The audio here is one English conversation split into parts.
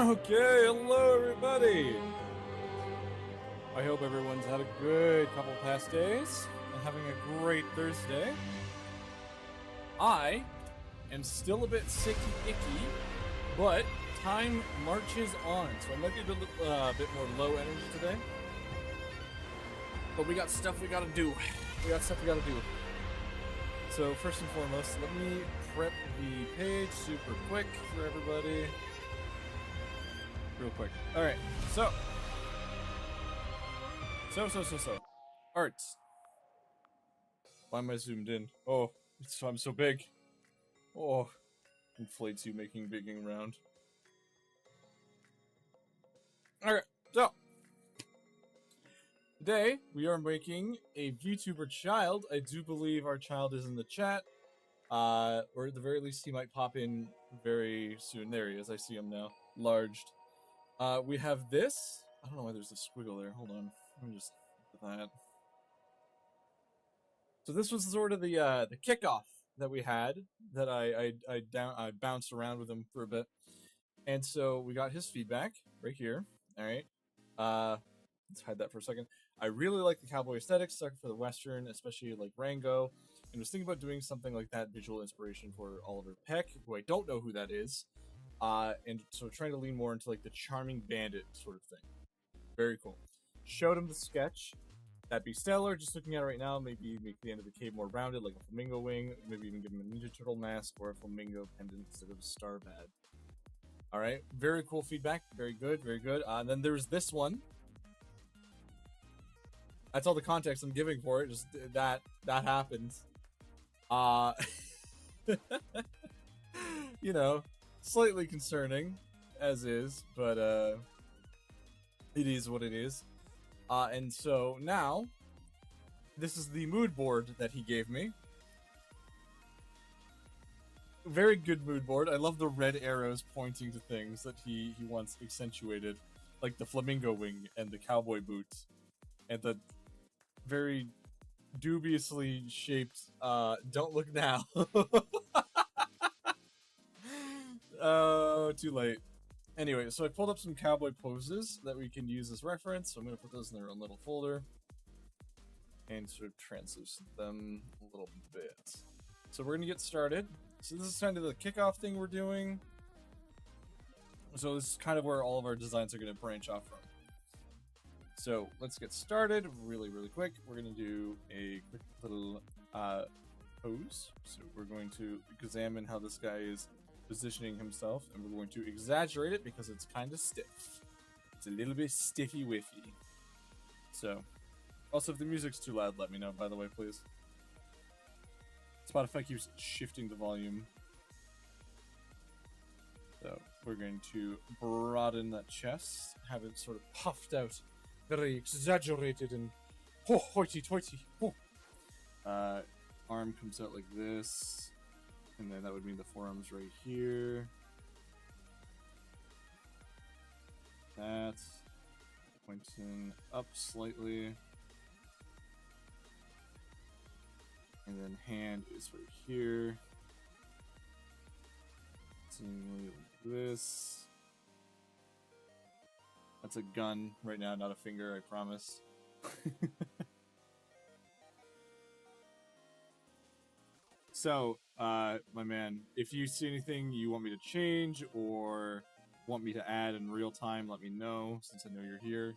Okay, hello everybody! I hope everyone's had a good couple past days and having a great Thursday. I am still a bit sicky icky, but time marches on, so I might be a bit more low energy today. But we got stuff we gotta do. So first and foremost, let me prep the page super quick for everybody. Real quick. Alright, so. Arts. Why am I zoomed in? Oh, I'm so big. Oh, inflates you, making bigging round. Alright, so. Today, we are making a VTuber child. I do believe our child is in the chat. Or at the very least, he might pop in very soon. There he is, I see him now. Larged. We have this. I don't know why there's a squiggle there. Hold on. Let me just look at that. So this was sort of the kickoff that we had. That I bounced around with him for a bit, and so we got his feedback right here. All right. Let's hide that for a second. I really like the cowboy aesthetic, stuck for the western, especially like Rango, and was thinking about doing something like that visual inspiration for Oliver Peck, who I don't know who that is. And so trying to lean more into like the charming bandit sort of thing. Very cool. Showed him the sketch. That'd be stellar. Just looking at it right now, maybe make the end of the cape more rounded, like a flamingo wing. Maybe even give him a Ninja Turtle mask or a flamingo pendant instead of a star bad. Alright, very cool feedback. Very good, very good. And then there's this one. That's all the context I'm giving for it. Just that happened. You know, slightly concerning, as is, but it is what it is. And so now, this is the mood board that he gave me. Very good mood board. I love the red arrows pointing to things that he wants accentuated, like the flamingo wing and the cowboy boots, and the very dubiously shaped don't look now. Oh, too late. Anyway, so I pulled up some cowboy poses that we can use as reference, so I'm going to put those in their own little folder and sort of translucent them a little bit. So we're going to get started. So this is kind of the kickoff thing we're doing. So this is kind of where all of our designs are going to branch off from. So let's get started really, really quick. We're going to do a quick little pose. So we're going to examine how this guy is positioning himself, and we're going to exaggerate it because it's kind of stiff. It's a little bit stiffy-wiffy. So, also if the music's too loud, let me know, by the way, please. Spotify keeps shifting the volume. So, we're going to broaden that chest, have it sort of puffed out, very exaggerated and hoity-toity. Arm comes out like this. And then that would mean the forearms right here. That. Pointing up slightly. And then hand is right here. Seemingly like this. That's a gun right now, not a finger, I promise. So, my man, if you see anything you want me to change or want me to add in real time, let me know, since I know you're here.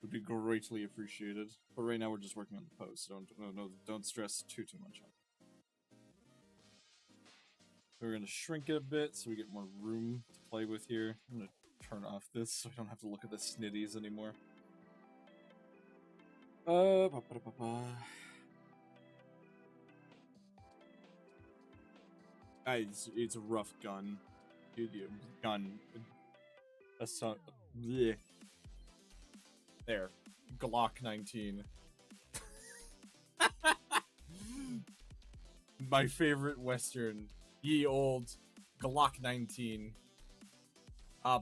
Would be greatly appreciated. But right now we're just working on the pose, so don't stress too much on it. We're going to shrink it a bit so we get more room to play with here. I'm going to turn off this so I don't have to look at the snitties anymore. It's a rough gun. Gun. Bleh. There. Glock 19. My favorite Western. Ye old Glock 19.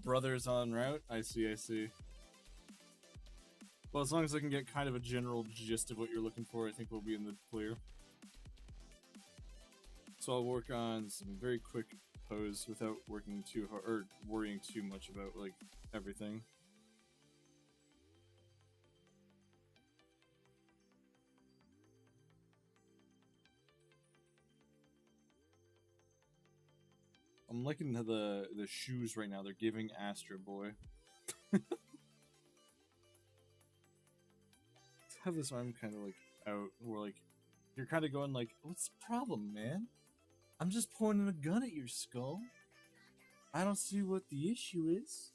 Brothers en route? I see. Well, as long as I can get kind of a general gist of what you're looking for, I think we'll be in the clear. So I'll work on some very quick pose without working too hard or worrying too much about like everything. I'm liking the shoes right now. They're giving Astro Boy. Have this arm kind of like out, or like you're kind of going like, "What's the problem, man? I'm just pointing a gun at your skull. I don't see what the issue is."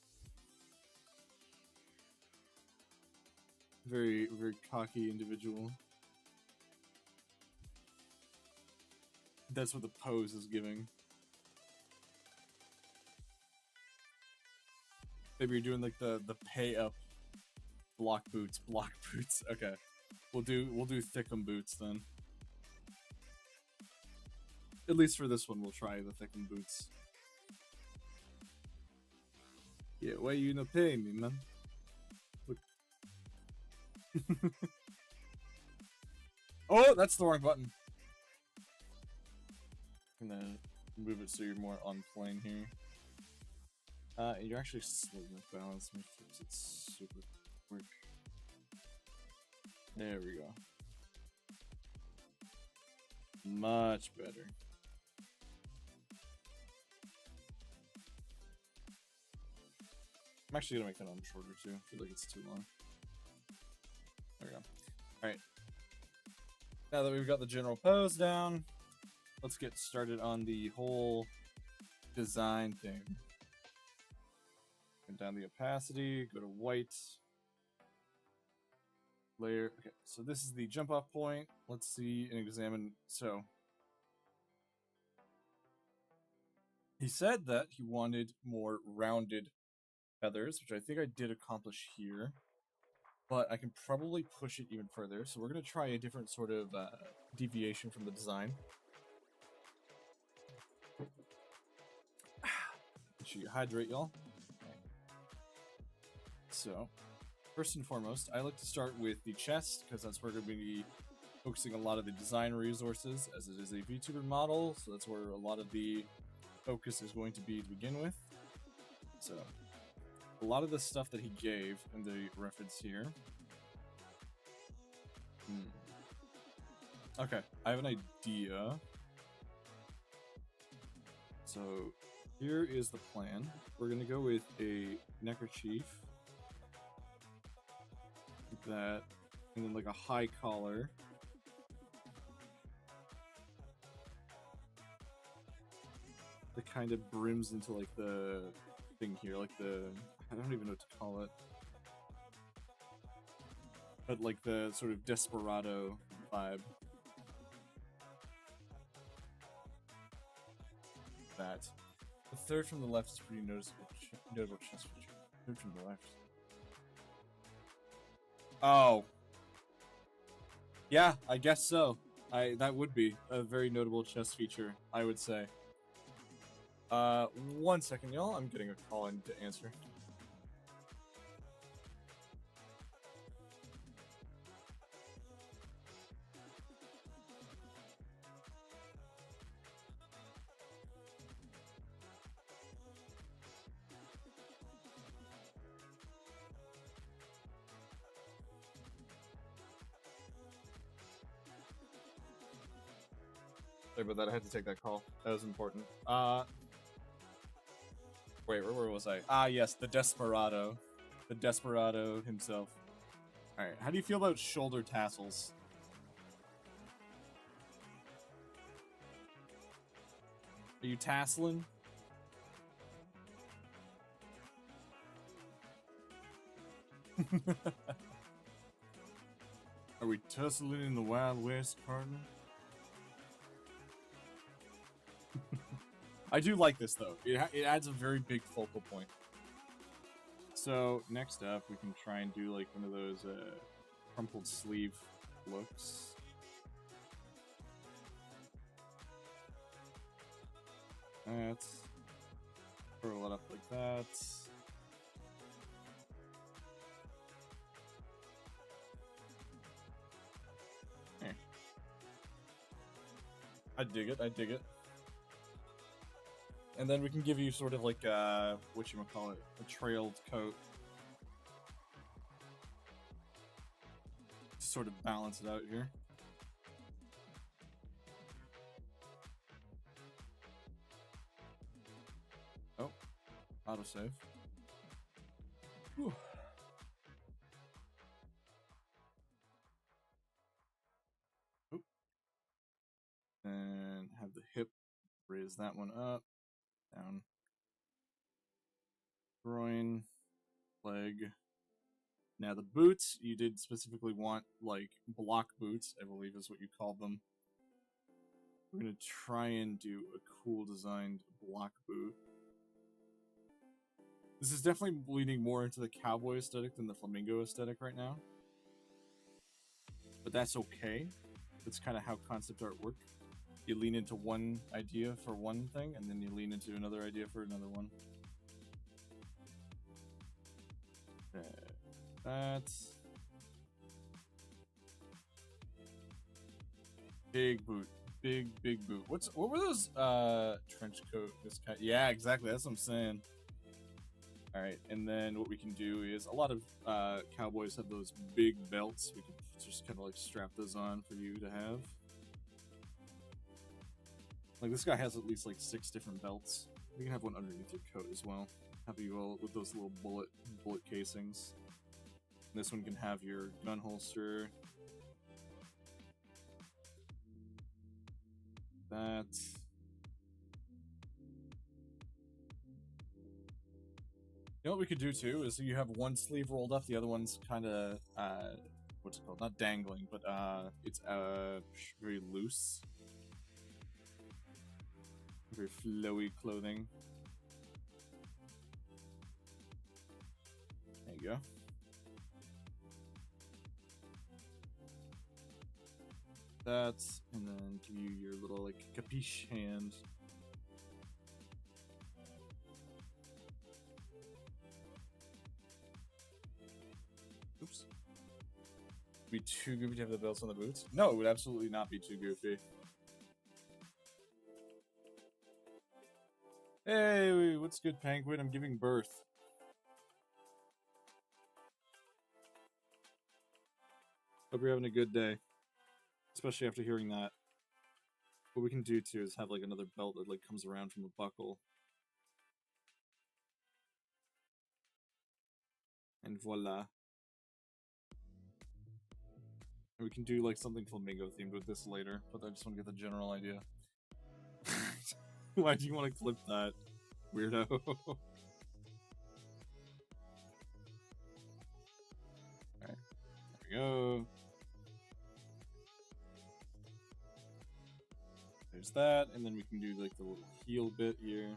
Very, very cocky individual. That's what the pose is giving. Maybe you're doing like the pay up block boots. Okay, we'll do thickum boots then. At least for this one, we'll try the thickum boots. Yeah, why you no pay me, man? Look. Oh, that's the wrong button. I'm gonna move it so you're more on plane here. You're actually slowing the balance. Let me fix it super quick. There we go. Much better. I'm actually gonna make that arm shorter too. I feel like it's too long. There we go. Alright. Now that we've got the general pose down, let's get started on the whole design thing. Turn down the opacity, go to white. Layer. Okay, so this is the jump off point. Let's see and examine. So he said that he wanted more rounded feathers, which I think I did accomplish here, but I can probably push it even further. So we're going to try a different sort of deviation from the design. Make sure you hydrate, y'all. So first and foremost, I like to start with the chest, because that's where we're going to be focusing a lot of the design resources, as it is a VTuber model, so that's where a lot of the focus is going to be to begin with. So a lot of the stuff that he gave in the reference here. Okay, I have an idea. So here is the plan. We're going to go with a neckerchief. Like that. And then like a high collar. That kind of brims into like the thing here, like the, I don't even know what to call it. But like the sort of desperado vibe. That. The third from the left is pretty noticeable chest feature. Third from the left. Oh. Yeah, I guess so. That would be a very notable chest feature, I would say. 1 second, y'all. I'm getting a call in to answer. Sorry about that, I had to take that call. That was important. Wait, where was I? Ah, yes, the Desperado. The Desperado himself. Alright, how do you feel about shoulder tassels? Are you tasseling? Are we tussling in the Wild West, partner? I do like this though. It adds a very big focal point. So next up, we can try and do like one of those crumpled sleeve looks. Let's curl it up like that. There. I dig it. I dig it. And then we can give you sort of like whatchamacallit, a trailed coat. To sort of balance it out here. Oh, autosave. Whew. Oop. And have the hip, raise that one up, down. Groin, leg. Now the boots, you did specifically want like block boots, I believe is what you called them. We're gonna try and do a cool designed block boot. This is definitely leaning more into the cowboy aesthetic than the flamingo aesthetic right now. But that's okay. That's kind of how concept art works. You lean into one idea for one thing, and then you lean into another idea for another one. That's... Big boot. Big boot. What were those, trench coat? This kind... Yeah, exactly. That's what I'm saying. Alright, and then what we can do is, a lot of cowboys have those big belts. We can just kind of like strap those on for you to have. Like this guy has at least like 6 different belts. You can have one underneath your coat as well. Have you all with those little bullet casings. And this one can have your gun holster. That. You know what we could do too is you have one sleeve rolled up, the other one's kind of what's it called? Not dangling, but it's very loose, very flowy clothing. There you go. That, and then give you your little like capiche hand. Oops. Be too goofy to have the belts on the boots? No, it would absolutely not be too goofy. Hey, what's good, Penguin? I'm giving birth. Hope you're having a good day. Especially after hearing that. What we can do too is have like another belt that like comes around from a buckle. And voila. And we can do like something flamingo themed with this later, but I just want to get the general idea. Why do you want to clip that, weirdo? Alright, there we go. There's that, and then we can do like the little heel bit here.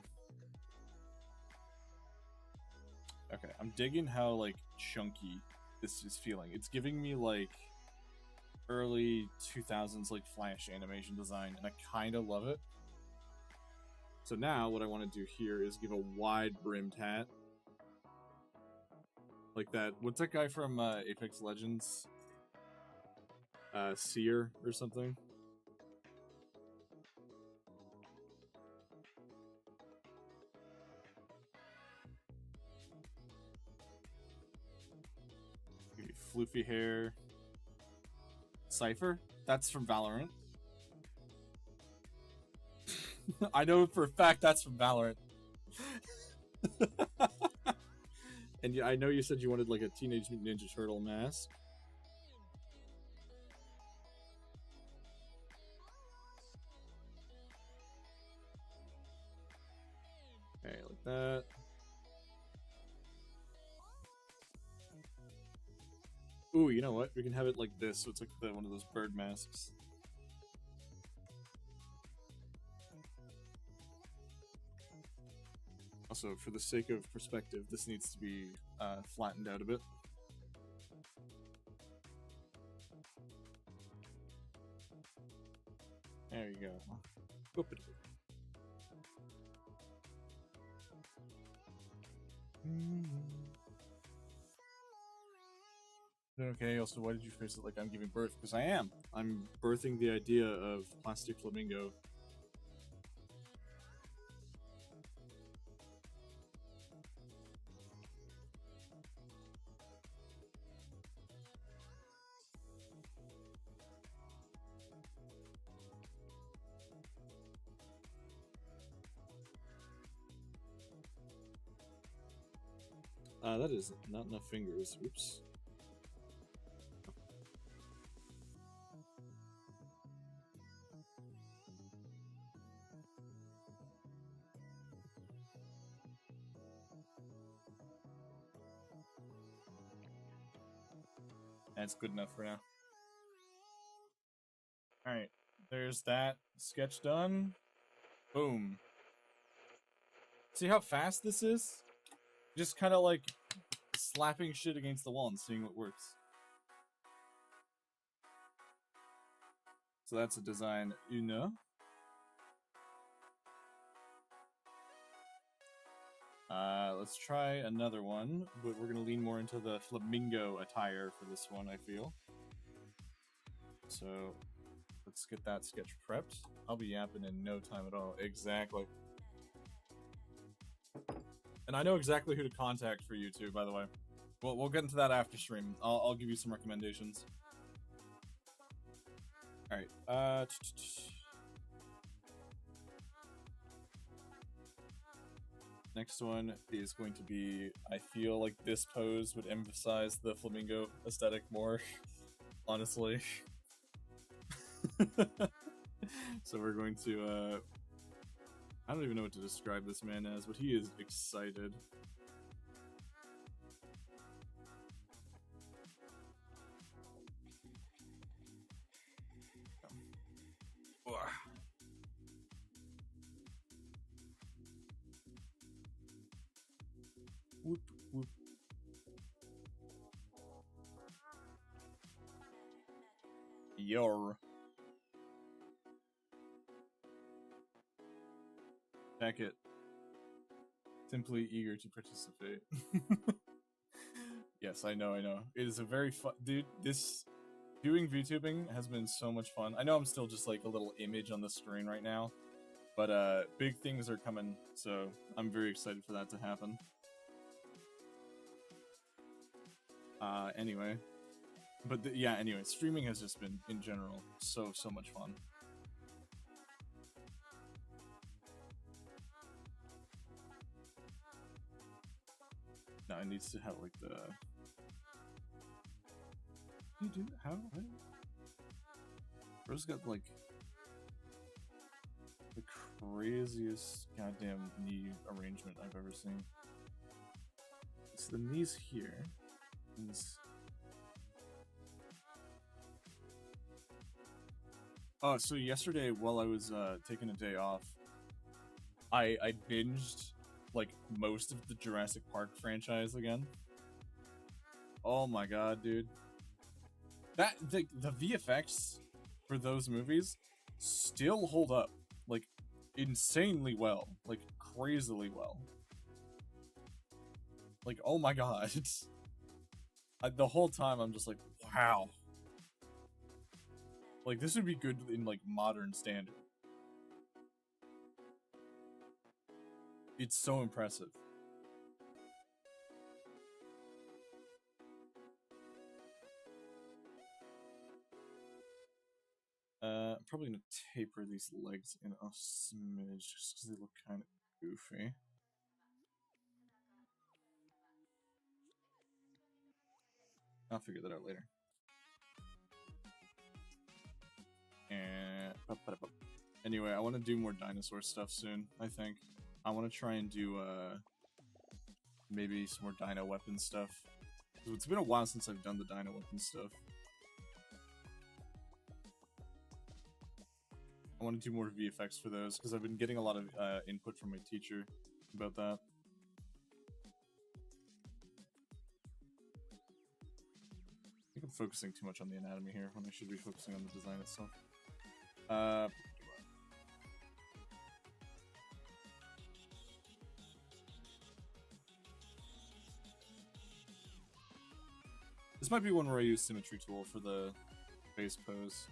Okay, I'm digging how like chunky this is feeling. It's giving me like early 2000s like Flash animation design, and I kind of love it. So now what I want to do here is give a wide brimmed hat. Like that, what's that guy from Apex Legends? Seer or something? Floofy hair. Cypher? That's from Valorant. I know for a fact that's from Valorant. And I know you said you wanted like a Teenage Mutant Ninja Turtle mask. Okay, like that. Ooh, you know what? We can have it like this, so it's like one of those bird masks. Also, for the sake of perspective, this needs to be flattened out a bit. There you go. Open it. Okay, also, why did you face it like I'm giving birth? Because I am. I'm birthing the idea of plastic flamingo. That is not enough fingers. Oops. That's good enough for now. Alright, there's that sketch done. Boom. See how fast this is? Just kind of like slapping shit against the wall and seeing what works. So that's a design, you know? Let's try another one, but we're gonna lean more into the flamingo attire for this one, I feel. So, let's get that sketch prepped. I'll be yapping in no time at all. Exactly. And I know exactly who to contact for you too, by the way. We'll get into that after stream. I'll give you some recommendations. Alright, next one is going to be, I feel like this pose would emphasize the flamingo aesthetic more, honestly. So we're going to, I don't even know what to describe this man as, but he is excited. Whoop, whoop. Yor. Check it. Simply eager to participate. Yes, I know. It is a very fun... Dude, doing VTubing has been so much fun. I know I'm still just like a little image on the screen right now, but big things are coming, so I'm very excited for that to happen. Anyway. But yeah, anyway, streaming has just been, in general, so much fun. Now it needs to have like the... You do? How? What? Bro's got like the craziest goddamn knee arrangement I've ever seen. So the knee's here. Oh, so yesterday while I was taking a day off, I binged like most of the Jurassic Park franchise again. Oh my god, dude. The VFX for those movies still hold up, like, insanely well, like, crazily well. Like, oh my god. The whole time I'm just like, wow. Like, this would be good in, like, modern standard. It's so impressive. I'm probably gonna taper these legs in a smidge just because they look kind of goofy. I'll figure that out later. And anyway, I want to do more dinosaur stuff soon, I think. I want to try and do maybe some more dino weapon stuff. It's been a while since I've done the dino weapon stuff. I want to do more VFX for those, because I've been getting a lot of input from my teacher about that. I think I'm focusing too much on the anatomy here, when I should be focusing on the design itself. This might be one where I use Symmetry Tool for the base pose.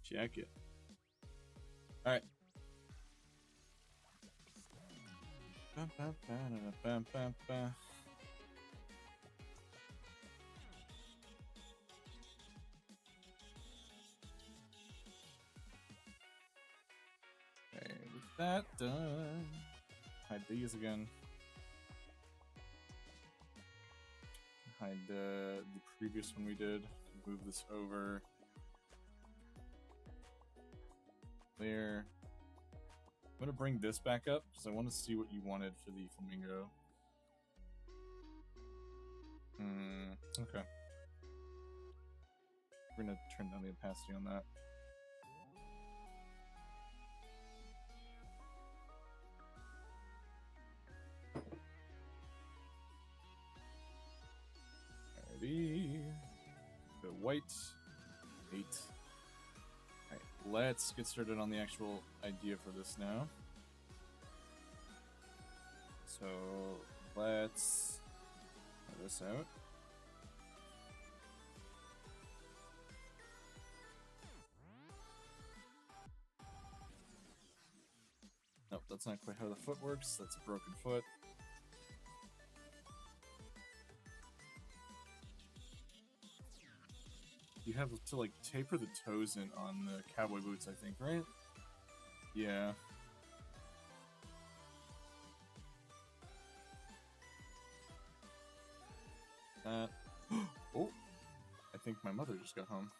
Check it. Alright. that done. Hide these again. Hide the previous one we did. Move this over. There. I'm gonna bring this back up because I want to see what you wanted for the flamingo. Okay. We're gonna turn down the opacity on that. Alrighty. The white. 8. Alright, let's get started on the actual idea for this now. So let's try this out. Nope, that's not quite how the foot works. That's a broken foot. You have to like taper the toes in on the cowboy boots, I think, right? Yeah. Oh, I think my mother just got home.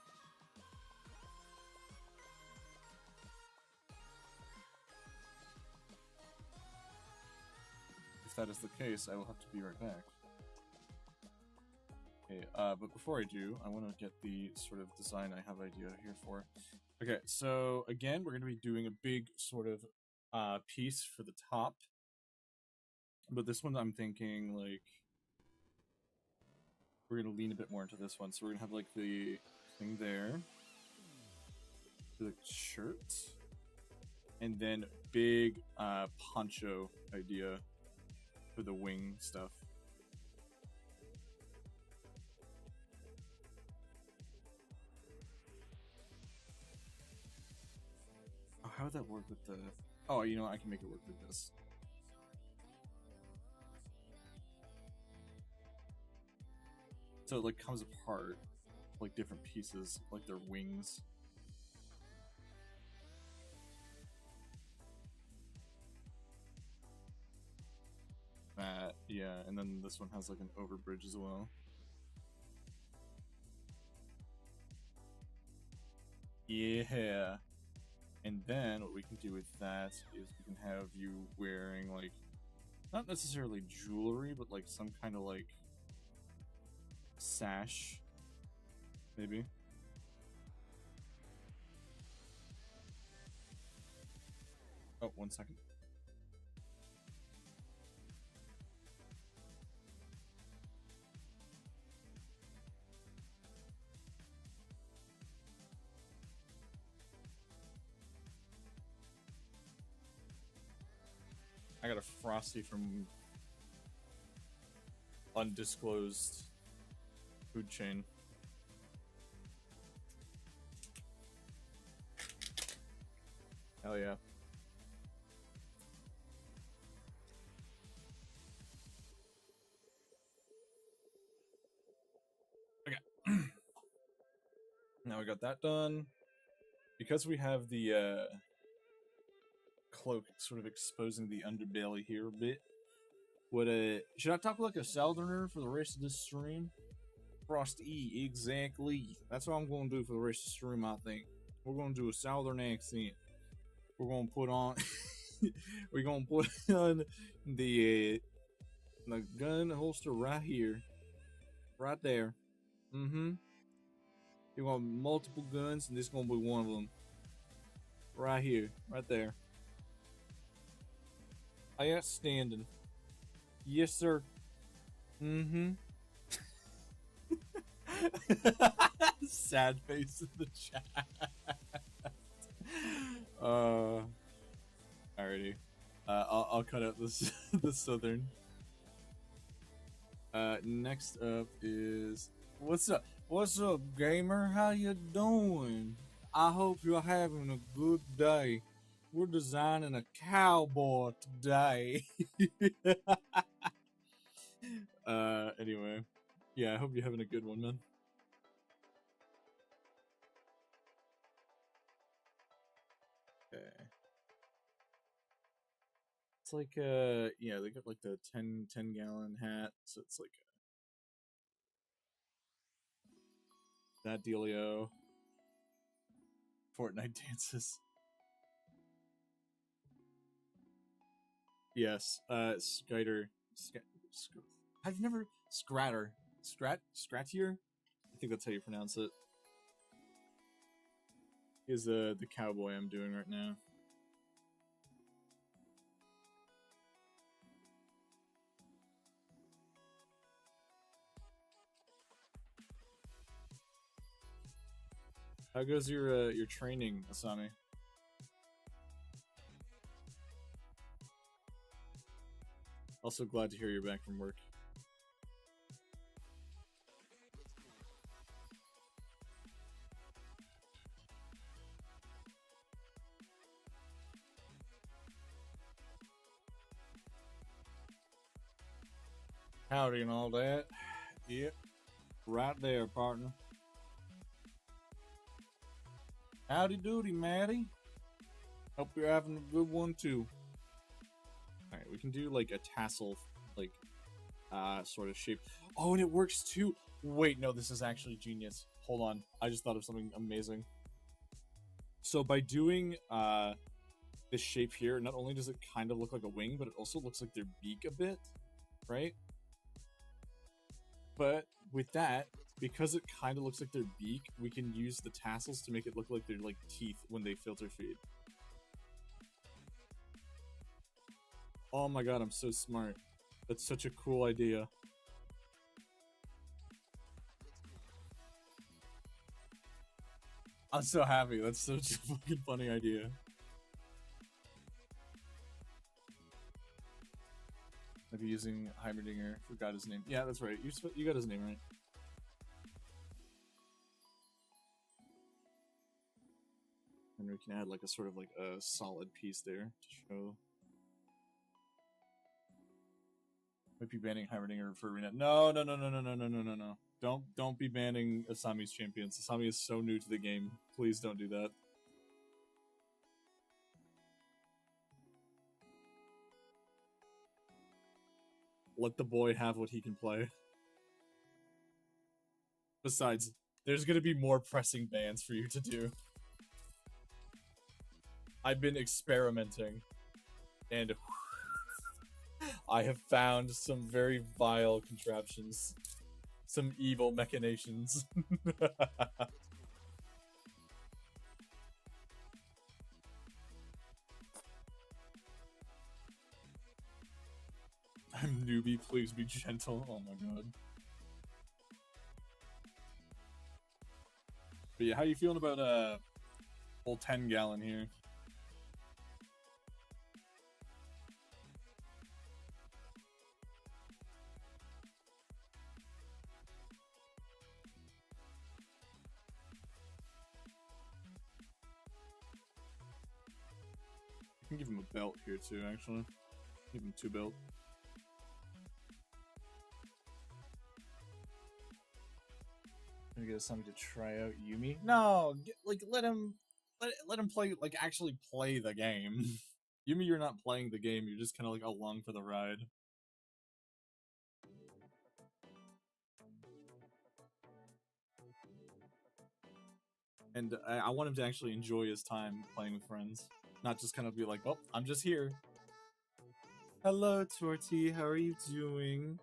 If that is the case, I will have to be right back. Okay, but before I do, I want to get the sort of design I have idea here for. Okay, so again, we're going to be doing a big sort of piece for the top. But this one I'm thinking, like, we're going to lean a bit more into this one. So we're going to have, like, the thing there. The shirt. And then big poncho idea for the wing stuff. Oh, how would that work with the... Oh, you know what? I can make it work with this. So it like comes apart, like different pieces, like their wings. Yeah, and then this one has like an overbridge as well. Yeah. And then what we can do with that is we can have you wearing like, not necessarily jewelry, but like some kind of like sash, maybe. Oh, 1 second. I got a Frosty from undisclosed food chain. Hell yeah. Okay. Now we got that done. Because we have the cloak sort of exposing the underbelly here a bit. Should I talk like a southerner for the rest of this stream? Frosty, exactly. That's what I'm going to do for the rest of the stream, I think. We're going to do a southern accent. We're going to put on... we're going to put on the gun holster right here. Right there. Mm-hmm. You're going to have multiple guns, and this is going to be one of them. Right here. Right there. Outstanding. Yes, sir. Mm-hmm. Sad face in the chat. Alrighty. I'll cut out this the southern. Next up is what's up? What's up, gamer? How you doing? I hope you're having a good day. We're designing a cowboy today. Anyway. Yeah, I hope you're having a good one, man. Okay. It's like yeah, they got like the 10 gallon hat, so it's like that dealio. Fortnite dances. Yes, Skiter. I've never Scrattier. I think that's how you pronounce it. Is the cowboy I'm doing right now. How goes your training, Asami? Also glad to hear you're back from work. Howdy and all that. Yep. Right there, partner. Howdy doody, Maddie. Hope you're having a good one too. Alright, we can do like a tassel, like, sort of shape. Oh, and it works too! Wait, no, this is actually genius. Hold on, I just thought of something amazing. So by doing, this shape here, not only does it kind of look like a wing, but it also looks like their beak a bit, right? But with that, because it kind of looks like their beak, we can use the tassels to make it look like they're like teeth when they filter feed. Oh my god, I'm so smart. That's such a cool idea. I'm so happy. That's such a fucking funny idea. Maybe using Heimerdinger. Forgot his name. Yeah, that's right. You got his name right. And we can add like a sort of like a solid piece there to show. Might be banning Heimerdinger for arena. No. Don't be banning Asami's champions. Asami is so new to the game. Please don't do that. Let the boy have what he can play. Besides, there's gonna be more pressing bans for you to do. I've been experimenting, and I have found some very vile contraptions. Some evil machinations. I'm newbie, please be gentle. Oh my god. But yeah, how you feeling about whole 10 gallon here? I can give him a belt here too, actually. Give him 2 belt. I'm gonna get something to try out Yumi. No, let him play, like actually play the game. Yumi, you're not playing the game. You're just kind of like along for the ride. And I want him to actually enjoy his time playing with friends, not just kind of be like, "Oh, I'm just here." Hello, Torty. How are you doing?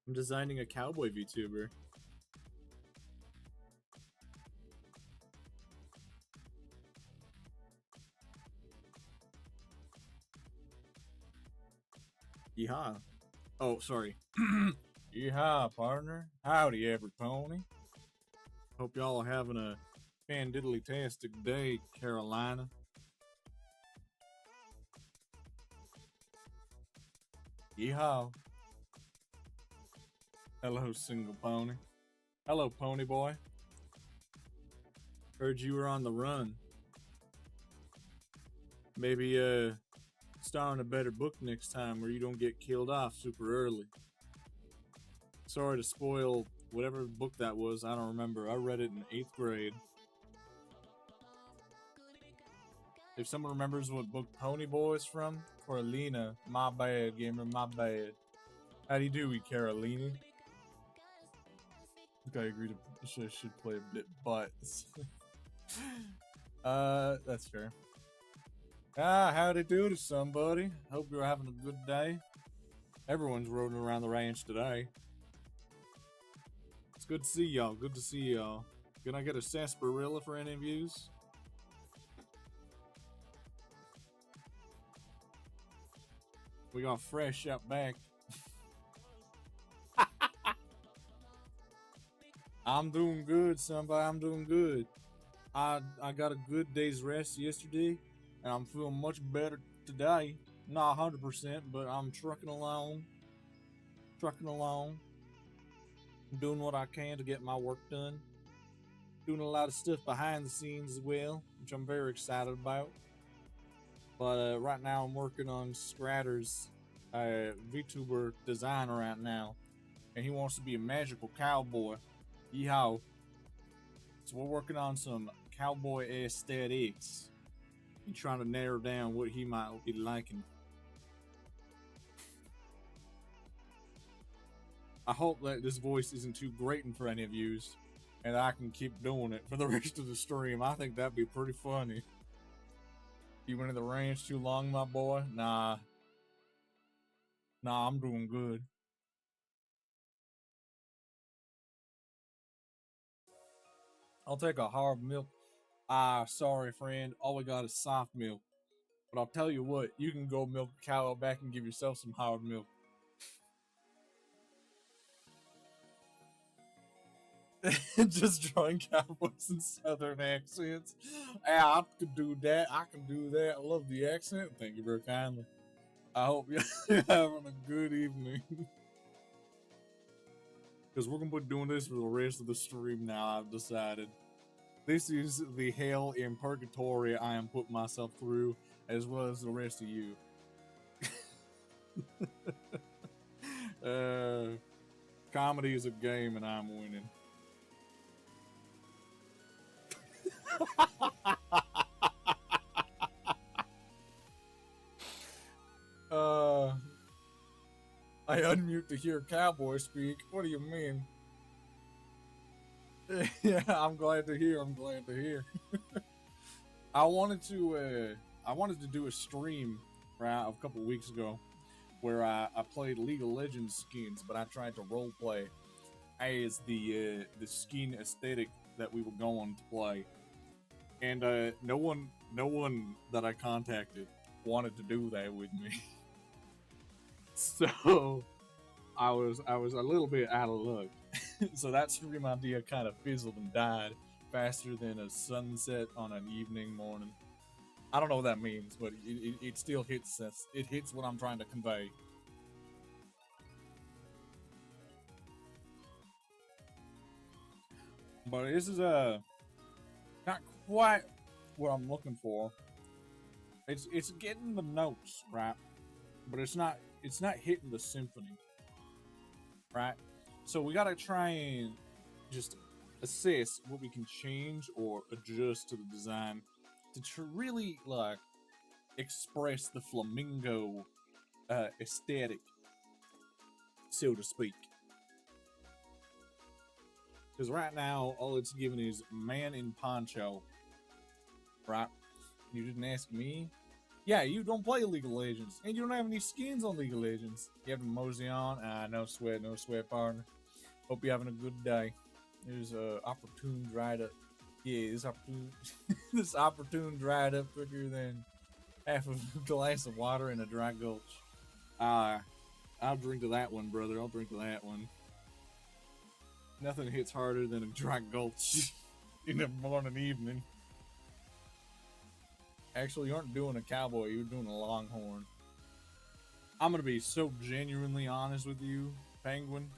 I'm designing a cowboy VTuber. Yeehaw. Oh, sorry. Yeehaw, partner. Howdy, every pony. Hope y'all are having a fan-diddly-tastic day, Carolina. Yeehaw. Hello, single pony. Hello, pony boy. Heard you were on the run. Maybe, star in a better book next time where you don't get killed off super early. Sorry to spoil whatever book that was, I don't remember. I read it in 8th grade. If someone remembers what book Pony Boy is from, Carolina, my bad, gamer, my bad. How do you do, Carolina? I think I agree to should play a bit, but that's fair. Howdy do to somebody. Hope you're having a good day. Everyone's rolling around the ranch today. It's good to see y'all. Good to see y'all. Can I get a sarsaparilla for any of yous? We got fresh out back. I'm doing good, somebody. I'm doing good. I got a good day's rest yesterday, and I'm feeling much better today. Not 100%, but I'm trucking along. Trucking along. Doing what I can to get my work done. Doing a lot of stuff behind the scenes as well, which I'm very excited about. But right now I'm working on Scratter's VTuber design right now, and he wants to be a magical cowboy. Yeehaw. So we're working on some cowboy aesthetics and trying to narrow down what he might be liking. I hope that this voice isn't too grating for any of yous, and I can keep doing it for the rest of the stream. I think that'd be pretty funny. You went in the range too long, my boy? Nah, I'm doing good. I'll take a hard milk. Sorry, friend. All we got is soft milk. But I'll tell you what, you can go milk a cow back and give yourself some hard milk. Just drawing cowboys in southern accents. Yeah, I could do that. I can do that. I love the accent. Thank you very kindly. I hope you're having a good evening. Because we're going to be doing this for the rest of the stream now, I've decided. This is the hell in purgatory I am putting myself through, as well as the rest of you. Comedy is a game and I'm winning. I unmute to hear cowboy speak. What do you mean? Yeah, I'm glad to hear. I'm glad to hear. I wanted to do a stream right a couple weeks ago where I played League of Legends skins, but I tried to roleplay as the skin aesthetic that we were going to play, and no one that I contacted wanted to do that with me. So I was a little bit out of luck. So that stream idea kind of fizzled and died faster than a sunset on an evening morning. I don't know what that means, but it still hits us. It hits what I'm trying to convey. But this is not quite what I'm looking for. It's getting the notes right, but it's not hitting the symphony, right? So we gotta try and just assess what we can change or adjust to the design to really like express the flamingo aesthetic, so to speak. Because right now, all it's given is man in poncho, right? You didn't ask me? Yeah, you don't play League of Legends, and you don't have any skins on League of Legends. You have a mosey on? No sweat, partner. Hope you're having a good day. There's opportune dried up. Yeah, this opportune dried up quicker than half of a glass of water in a dry gulch. I'll drink to that one, brother. I'll drink to that one. Nothing hits harder than a dry gulch in the morning, evening. Actually, you aren't doing a cowboy, you're doing a longhorn. I'm gonna be so genuinely honest with you, Penguin.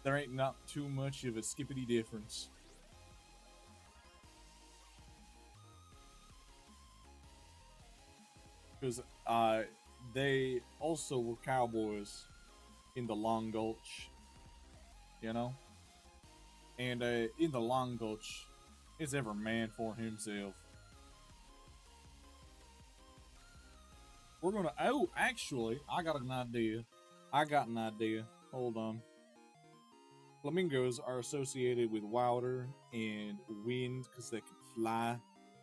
There ain't not too much of a skippity difference. Because they also were cowboys in the Long Gulch, you know? And in the Long Gulch, it's every man for himself. we're gonna. Oh, actually, I got an idea. Hold on. Flamingos are associated with water and wind because they can fly.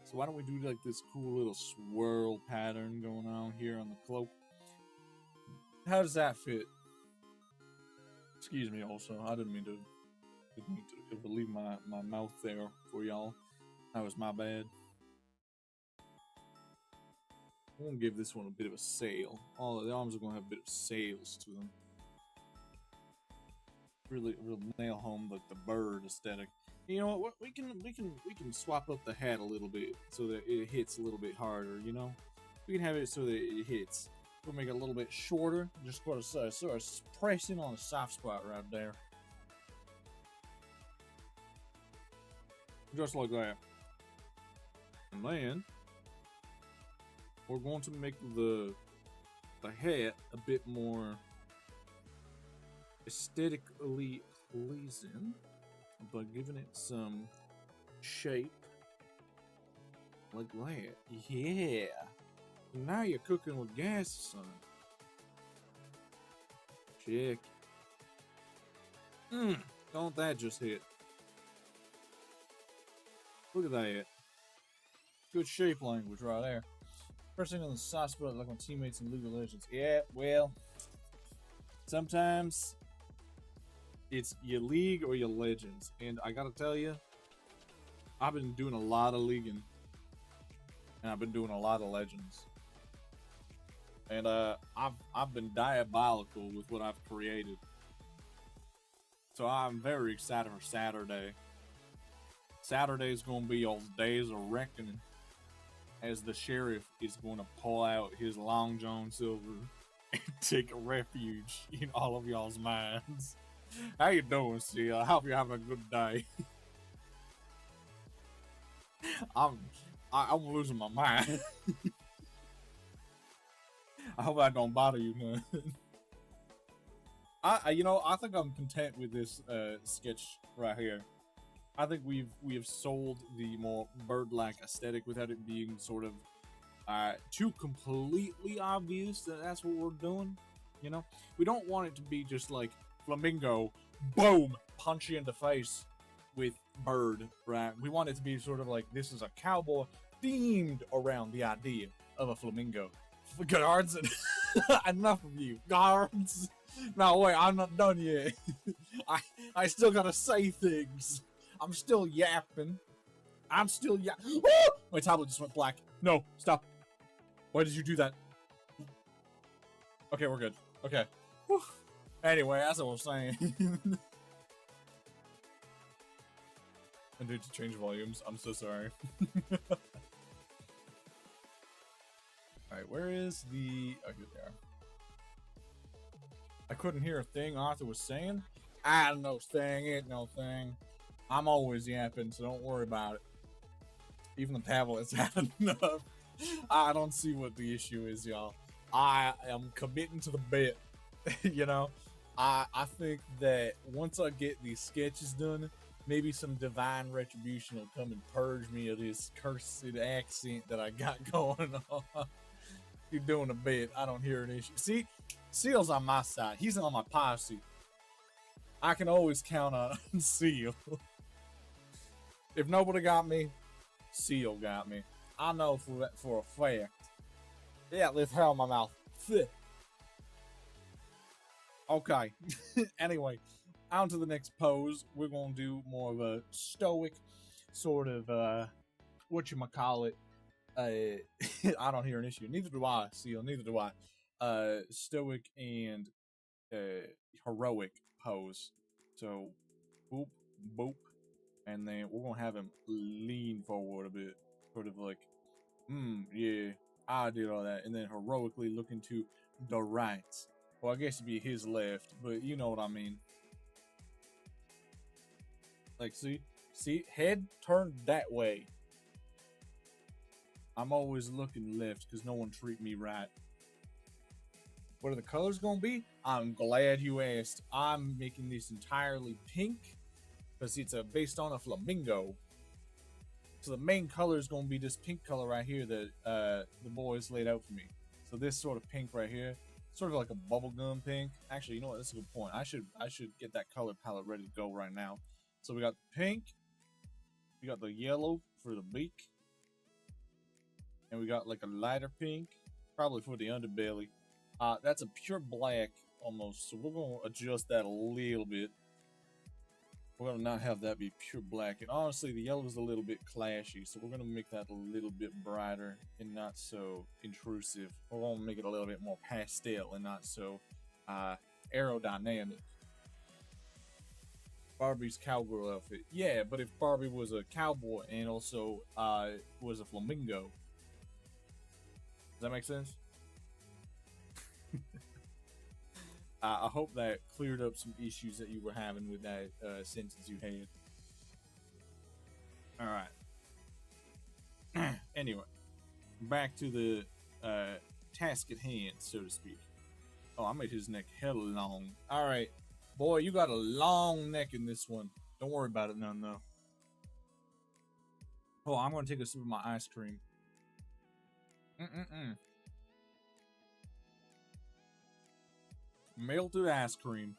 So why don't we do like this cool little swirl pattern going on here on the cloak? How does that fit? Excuse me. Also, I didn't mean to leave my mouth there for y'all. That was my bad. I'm gonna give this one a bit of a sail. All of the arms are gonna have a bit of sails to them. Really nail home the bird aesthetic. You know what? We can swap up the hat a little bit so that it hits a little bit harder. You know, we can have it so that it hits. We'll make it a little bit shorter. Just sort of press in on a soft spot right there, just like that. And then we're going to make the hat a bit more aesthetically pleasing by giving it some shape like that. Yeah. Now you're cooking with gas, son. Check. Don't that just hit? Look at that. Good shape language right there. First thing on the soft spot like my teammates in League of Legends. Yeah, well, sometimes it's your League or your Legends. And I gotta tell you, I've been doing a lot of Leaguing. And I've been doing a lot of Legends. And I've been diabolical with what I've created. So I'm very excited for Saturday. Saturday's gonna be y'all's days of reckoning, as the sheriff is going to pull out his Long John Silver and take refuge in all of y'all's minds. How you doing, Seal? I hope you're having a good day. I'm losing my mind. I hope I don't bother you, man. I think I'm content with this sketch right here. I think we have sold the more bird-like aesthetic without it being sort of too completely obvious that that's what we're doing. You know, we don't want it to be just like flamingo, boom, punch you in the face with bird, right? We want it to be sort of like this is a cowboy themed around the idea of a flamingo. Guards, enough of you, guards. No, wait, I'm not done yet. I still gotta say things. I'm still yapping. My tablet just went black. No, stop. Why did you do that? Okay, we're good. Okay. Whew. Anyway, as I was saying. I need to change volumes. I'm so sorry. Alright, where is the... Oh, here they are. I couldn't hear a thing Arthur was saying. I don't know thing, ain't no thing. I'm always yapping, so don't worry about it. Even the tablet's had enough. I don't see what the issue is, y'all. I am committing to the bit. You know? I think that once I get these sketches done, maybe some divine retribution will come and purge me of this cursed accent that I got going on. You're doing a bit. I don't hear an issue. See? Seal's on my side. He's on my posse. I can always count on Seal. If nobody got me, Seal got me. I know for a fact. Yeah, let's hell in my mouth. Okay. Anyway, on to the next pose. We're going to do more of a stoic sort of, whatchamacallit. I don't hear an issue. Neither do I, Seal. Neither do I. Stoic and heroic pose. So, boop, boop. And then we're going to have him lean forward a bit. Sort of like, yeah, I did all that. And then heroically looking to the right. Well, I guess it'd be his left, but you know what I mean. Like, see, head turned that way. I'm always looking left because no one treat me right. What are the colors going to be? I'm glad you asked. I'm making this entirely pink because it's based on a flamingo. So the main color is going to be this pink color right here that the boys laid out for me. So this sort of pink right here, sort of like a bubblegum pink. Actually, you know what? That's a good point. I should get that color palette ready to go right now. So we got the pink, we got the yellow for the beak, and we got like a lighter pink, probably for the underbelly. That's a pure black almost. So we're gonna adjust that a little bit. We're gonna not have that be pure black. And honestly, the yellow is a little bit clashy, so we're gonna make that a little bit brighter and not so intrusive. We're gonna make it a little bit more pastel and not so aerodynamic. Barbie's cowgirl outfit. Yeah, but if Barbie was a cowboy and also was a flamingo, does that make sense? I hope that cleared up some issues that you were having with that sentence you had. Alright. Anyway, back to the task at hand, so to speak. Oh, I made his neck hella long. Alright. Boy, you got a long neck in this one. Don't worry about it none, though. Oh, I'm going to take a sip of my ice cream. Melted ice cream.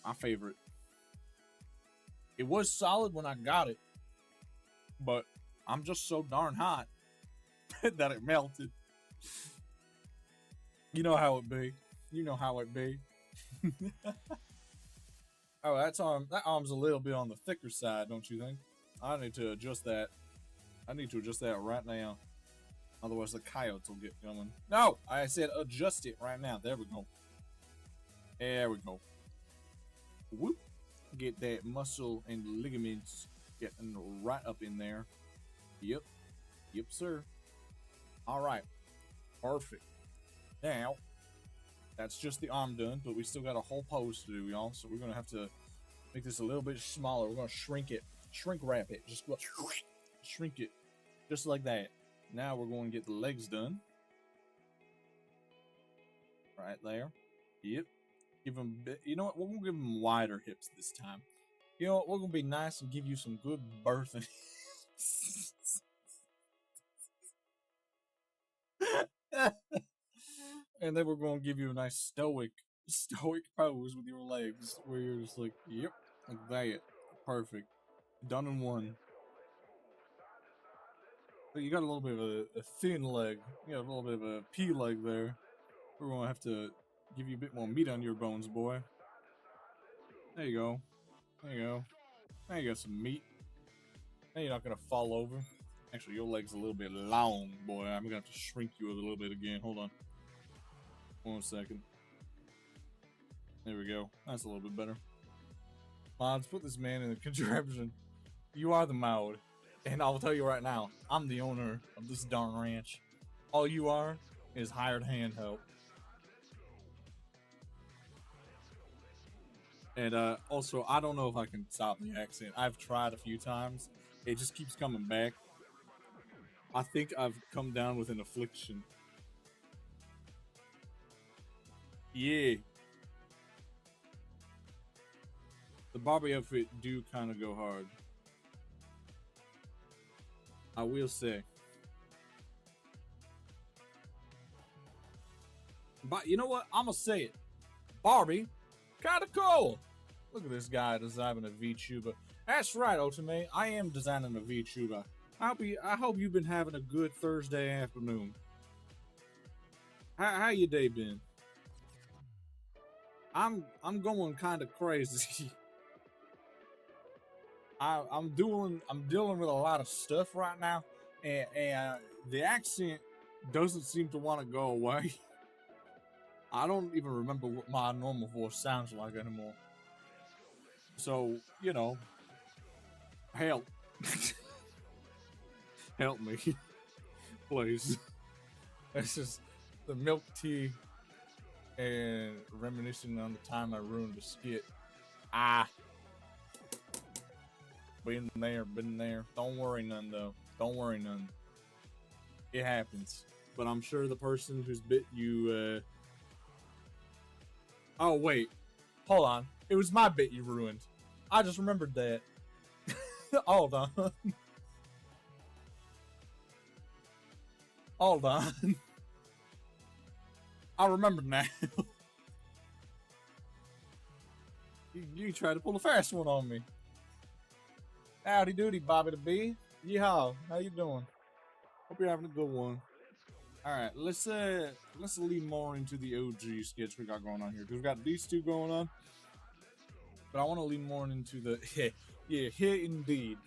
My favorite. It was solid when I got it, but I'm just so darn hot that it melted. You know how it be. You know how it be. Oh, that arm's a little bit on the thicker side, don't you think? I need to adjust that. I need to adjust that right now. Otherwise, the coyotes will get going. No! I said adjust it right now. There we go. There we go. Whoop. Get that muscle and ligaments getting right up in there. Yep. Yep, sir. Alright. Perfect. Now, that's just the arm done, but we still got a whole pose to do, y'all. So we're going to have to make this a little bit smaller. We're going to shrink it. Shrink wrap it. Just shrink it. Just like that. Now we're going to get the legs done. Right there. Yep. Give them, you know what? We're going to give them wider hips this time. You know what? We're going to be nice and give you some good birthing. And then we're going to give you a nice stoic pose with your legs where you're just like, yep, like that. Perfect. Done in one. But you got a little bit of a thin leg. You got a little bit of a pea leg there. We're going to have to give you a bit more meat on your bones, boy. There you go. There you go. Now you got some meat. Now you're not going to fall over. Actually, your leg's a little bit long, boy. I'm going to have to shrink you a little bit again. Hold on. 1 second. There we go. That's a little bit better. Mods, put this man in the contraption. You are the mod. And I'll tell you right now, I'm the owner of this darn ranch. All you are is hired hand help. And also, I don't know if I can stop the accent. I've tried a few times. It just keeps coming back. I think I've come down with an affliction. Yeah. The Barbie outfit do kind of go hard. I will say. But you know what? I'm going to say it. Barbie, kind of cool. Look at this guy designing a VTuber. That's right, Otome. I am designing a VTuber. I hope you've been having a good Thursday afternoon. How your day been? I'm going kind of crazy. I'm dealing with a lot of stuff right now, and the accent doesn't seem to want to go away. I don't even remember what my normal voice sounds like anymore. So, you know, help. Help me. Please. This is the milk tea and reminiscing on the time I ruined a skit. Been there. Don't worry none, though. Don't worry none. It happens. But I'm sure the person who's bit you, Oh, wait. Hold on. It was my bit you ruined. I just remembered that. Hold on. Hold on. I remember now. You tried to pull a fast one on me. Howdy doody, Bobby the Bee. Yeehaw, how you doing? Hope you're having a good one. Alright, let's lean more into the OG sketch we got going on here. Because we got these two going on. But I want to lean more into the yeah, indeed.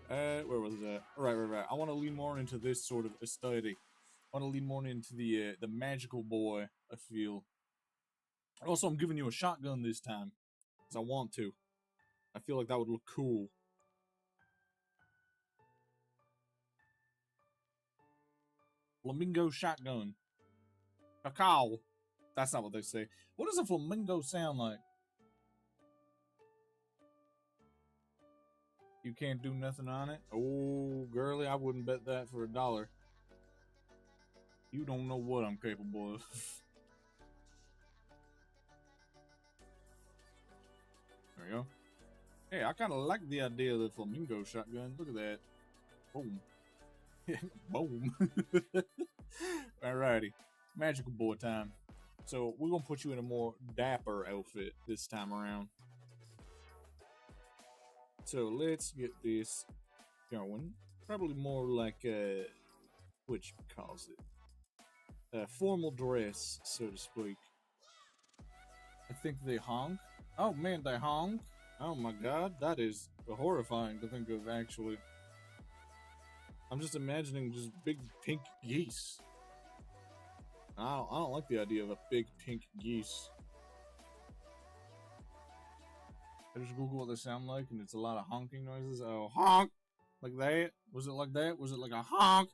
Where was that? Right. I want to lean more into this sort of aesthetic. I want to lean more into the magical boy, I feel. Also, I'm giving you a shotgun this time. Because I want to. I feel like that would look cool. Flamingo shotgun. Cacao. That's not what they say. What does a flamingo sound like? You can't do nothing on it? Oh, girly, I wouldn't bet that for $1. You don't know what I'm capable of. There we go. Hey, I kind of like the idea of the flamingo shotgun. Look at that. Boom. Boom. Alrighty. Magical boy time. So, we're going to put you in a more dapper outfit this time around. So, let's get this going. Probably more like, what you calls it? Formal dress, so to speak. I think they honk. Oh man, they honk. Oh my god, that is horrifying to think of, actually. I'm just imagining just big pink geese. I don't like the idea of a big pink geese. I just Google what they sound like, and it's a lot of honking noises. Oh, honk! Like that? Was it like that? Was it like a honk?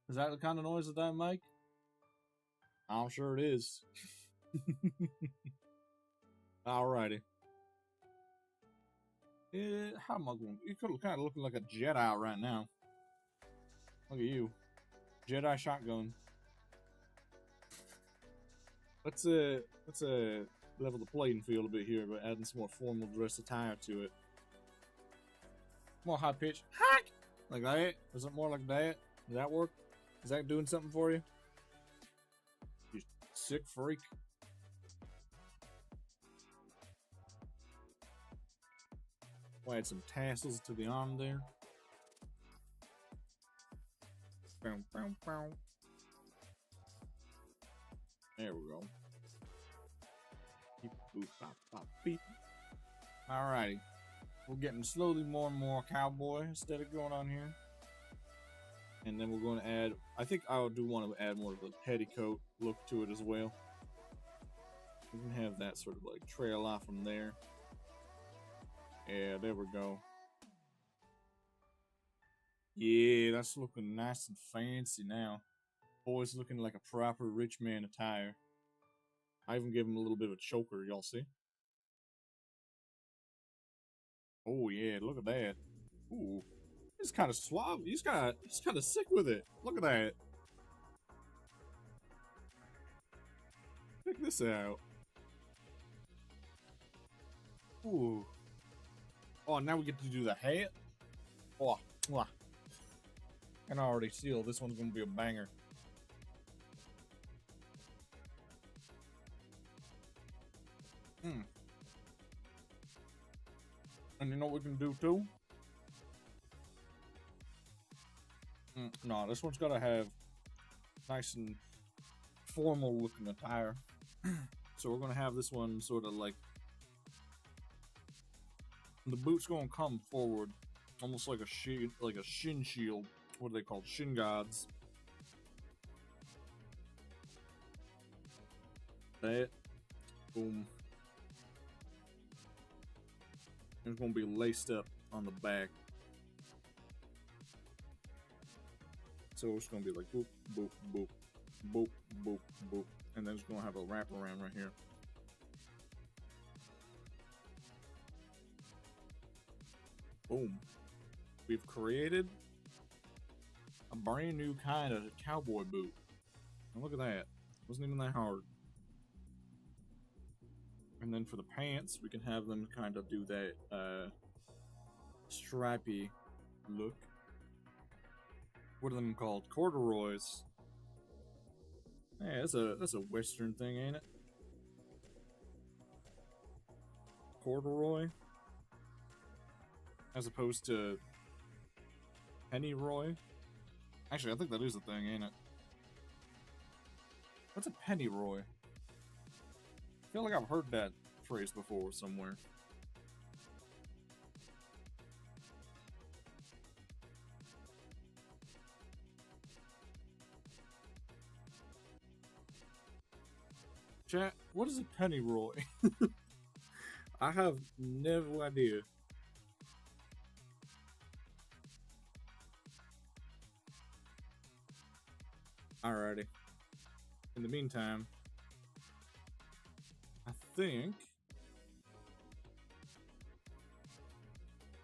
Is that the kind of noise that I make? I'm sure it is. Alrighty. How am I going? You could kind of looking like a Jedi right now. Look at you, Jedi shotgun. Let's level the playing field a bit here by adding some more formal dress attire to it. More high pitch, hack like that. Is it more like that? Does that work? Is that doing something for you? You sick freak. We'll add some tassels to the arm there. Bow, bow, bow. There we go. Beep, boop, bop, bop, beep. Alrighty. We're getting slowly more and more cowboy aesthetic going on here. And then we're going to add, I think I do want to add more of a petticoat look to it as well. We can have that sort of like trail off from there. Yeah, there we go. Yeah, that's looking nice and fancy now. Boy's looking like a proper rich man attire. I even gave him a little bit of a choker, y'all see? Oh yeah, look at that. Ooh. He's kind of suave. He's kind of sick with it. Look at that. Check this out. Ooh. Oh, now we get to do the hat. Oh, mwah. I can already feel this one's gonna be a banger. And you know what we can do too? No, this one's gotta have nice and formal looking attire. So we're gonna have this one sort of like the boot's gonna come forward, almost like a shin shield. What are they called? Shin guards. That. Boom. It's gonna be laced up on the back. So it's gonna be like boop, boop, boop, boop, boop, boop. And then it's gonna have a wraparound right here. Boom. We've created a brand new kind of cowboy boot. And look at that. It wasn't even that hard. And then for the pants, we can have them kind of do that stripy look. What are them called? Corduroys. Yeah, that's a Western thing, ain't it? Corduroy, as opposed to pennyroy. Actually, I think that is a thing, ain't it? What's a pennyroy? I feel like I've heard that phrase before somewhere. Chat, what is a pennyroy? I have no idea. Alrighty. In the meantime, I think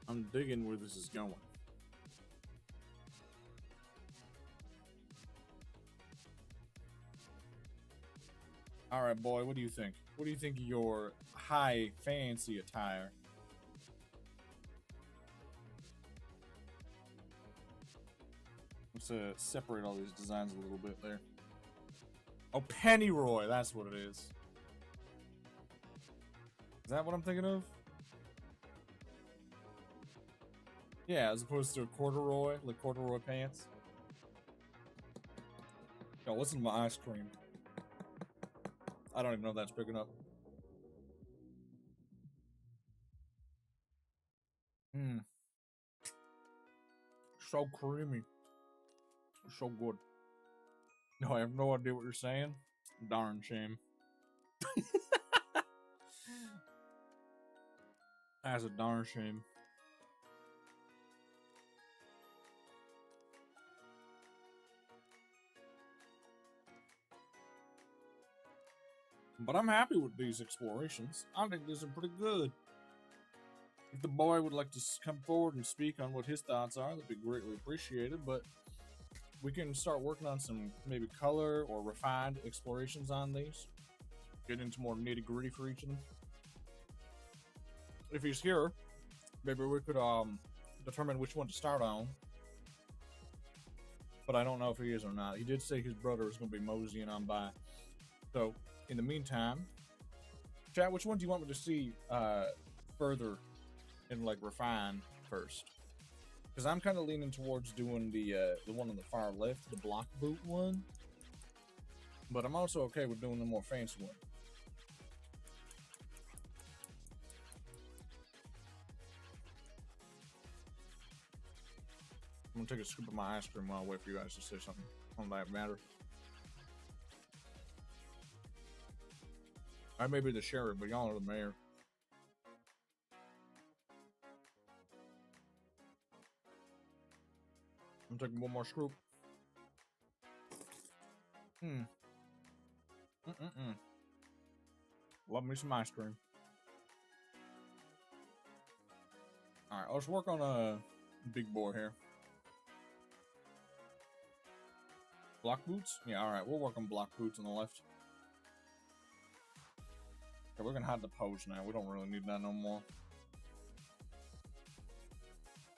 I'm digging where this is going. Alright, boy, what do you think? What do you think of your high fancy attire? Let's separate all these designs a little bit there. Oh, pennyroy, that's what it is. Is that what I'm thinking of? Yeah, as opposed to a corduroy, like corduroy pants. Yo, what's in my ice cream? I don't even know if that's picking up. Mmm. So creamy. So good. No, I have no idea what you're saying. Darn shame. That's a darn shame. But I'm happy with these explorations. I think these are pretty good. If the boy would like to come forward and speak on what his thoughts are, that'd be greatly appreciated. But we can start working on some maybe color or refined explorations on these. Get into more nitty gritty for each of them. If he's here, maybe we could determine which one to start on. But I don't know if he is or not. He did say his brother is going to be moseying on by. So, in the meantime, chat, which one do you want me to see further and like refine first? Because I'm kind of leaning towards doing the one on the far left, the block boot one. But I'm also okay with doing the more fancy one. I'm gonna take a scoop of my ice cream while I wait for you guys to say something on that matter. I may be the sheriff, but y'all are the mayor. I'm taking one more scoop. Love me some ice cream. Alright, let's work on a big boy here. Block boots? Yeah, alright, we'll work on block boots on the left. Okay, we're gonna hide the pose now. We don't really need that no more.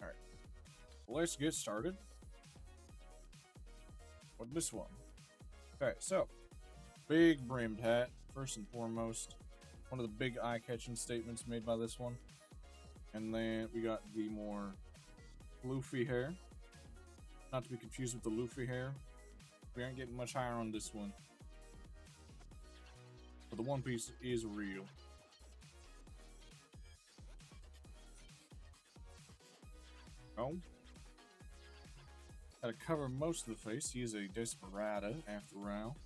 Alright. Let's get started with this one. Okay, so big brimmed hat, first and foremost. One of the big eye-catching statements made by this one. And then we got the more floofy hair. Not to be confused with the Luffy hair. We aren't getting much higher on this one. But the One Piece is real. Oh. Gotta cover most of the face. He is a desperado, after all.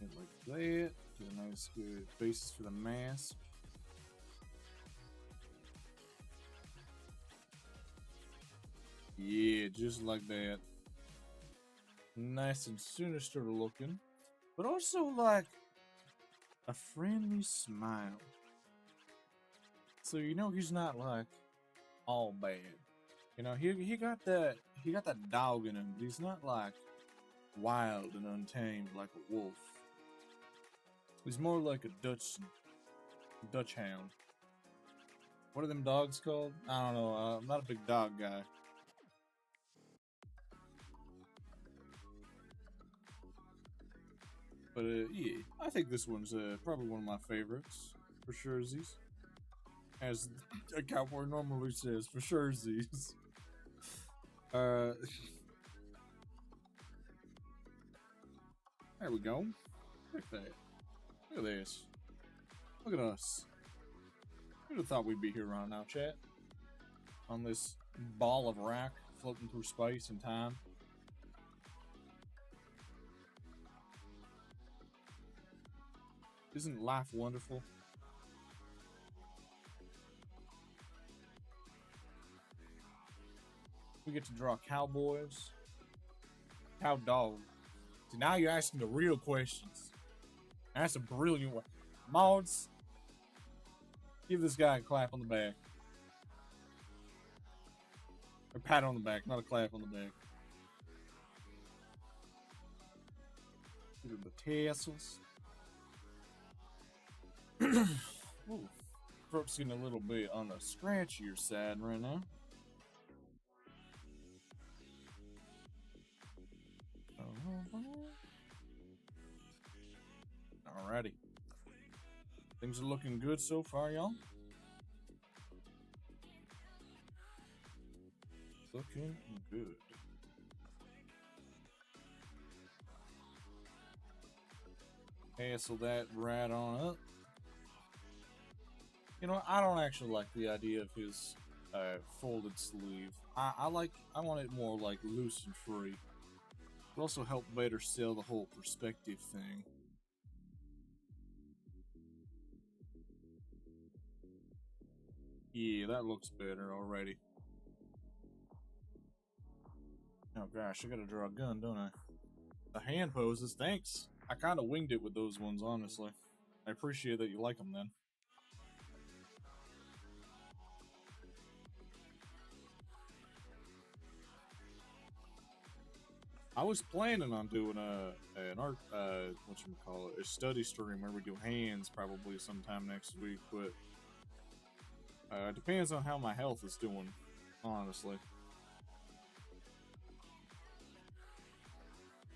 Like that. Get a nice good basis for the mask. Yeah, just like that. Nice and sinister looking. But also like a friendly smile. So you know he's not like all bad. You know, he got that dog in him. He's not like wild and untamed like a wolf. He's more like a Dutch hound. What are them dogs called? I don't know. I'm not a big dog guy. But yeah, I think this one's probably one of my favorites for sure. As a cowboy normally says, for sure. Uh, there we go. Look at that. Look at this. Look at us. Who'd have thought we'd be here right now, chat? On this ball of rock floating through space and time. Isn't life wonderful? We get to draw cowboys. Cow dogs. So now you're asking the real questions. That's a brilliant one. Mods, give this guy a clap on the back. A pat on the back, not a clap on the back. Look at the tassels. Ooh, throat's getting a little bit on the scratchier side right now. Alrighty. Things are looking good so far, y'all. Looking good. Hassle that right on up. You know, I don't actually like the idea of his folded sleeve. I want it more like loose and free. It also help better sell the whole perspective thing. Yeah, that looks better already. Oh gosh, I gotta draw a gun, don't I? The hand poses, thanks. I kind of winged it with those ones, honestly. I appreciate that you like them then. I was planning on doing an art, a study stream where we do hands probably sometime next week, but it depends on how my health is doing, honestly.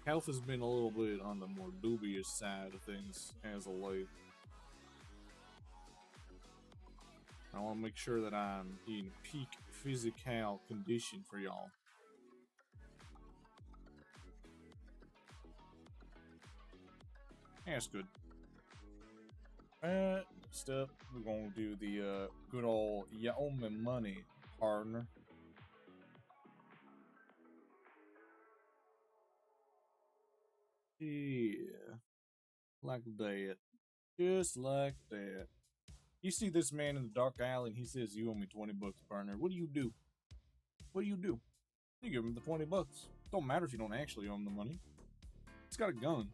Health has been a little bit on the more dubious side of things as of late. I want to make sure that I'm in peak physical condition for y'all. That's good. Next up, we're gonna do the good old "you owe me money" partner. Yeah, like that, just like that. You see this man in the dark alley, and he says, "You owe me $20, partner." What do you do? What do you do? You give him the $20. Don't matter if you don't actually owe him the money. He's got a gun.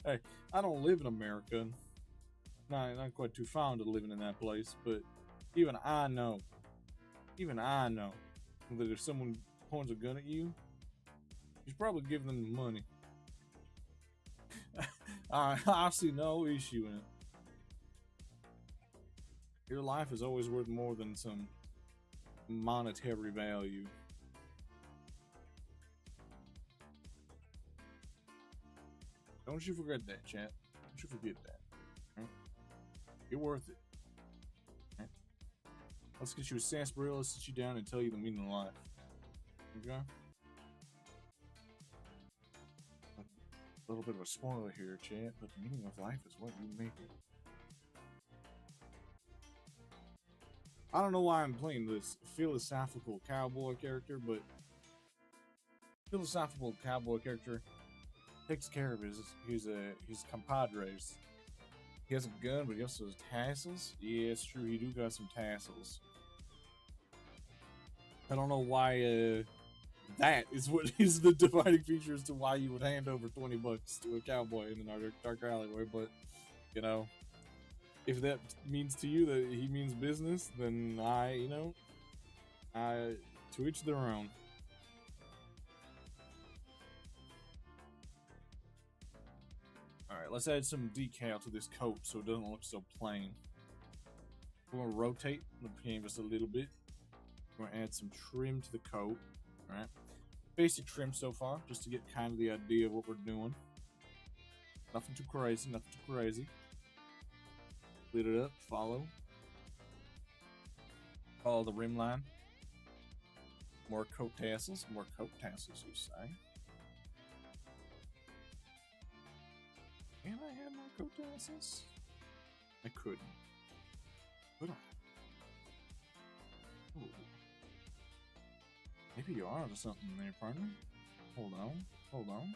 Hey, I don't live in America. Not quite too fond of living in that place, but even I know that if someone points a gun at you, you should probably give them the money. I see no issue in it. Your life is always worth more than some monetary value. Don't you forget that, chat. Don't you forget that. Right? You're worth it. Right? Let's get you a sarsaparilla, sit you down, and tell you the meaning of life. Okay? A little bit of a spoiler here, chat, but the meaning of life is what you make it. I don't know why I'm playing this philosophical cowboy character, but philosophical cowboy character takes care of his compadres. He has a gun, but he also has tassels. Yeah, it's true. He do got some tassels. I don't know why. That is what is the dividing feature as to why you would hand over $20 to a cowboy in a dark alleyway. But you know, if that means to you that he means business, then to each their own. Alright, let's add some decal to this coat so it doesn't look so plain. We're going to rotate the canvas a little bit. We're going to add some trim to the coat. Alright. basic trim so far, just to get kind of the idea of what we're doing. Nothing too crazy, nothing too crazy. Clean it up, follow the rim line. More coat tassels, you say. Can I have more coat tassels? I couldn't. Could I? Ooh. Maybe you are onto something there, partner. Hold on, hold on.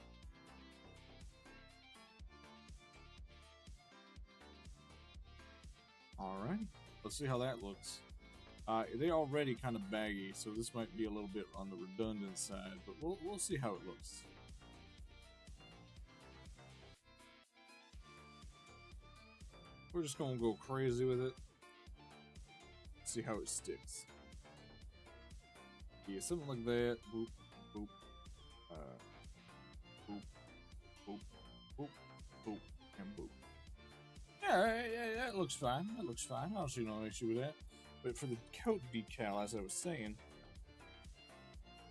Alright, let's see how that looks. They're already kind of baggy, so this might be a little bit on the redundant side, but we'll see how it looks. We're just gonna go crazy with it. See how it sticks. Yeah, something like that. Boop, boop, boop, boop, boop, boop, and boop. Yeah, that looks fine. That looks fine. I don't see no issue with that. But for the coat decal, as I was saying,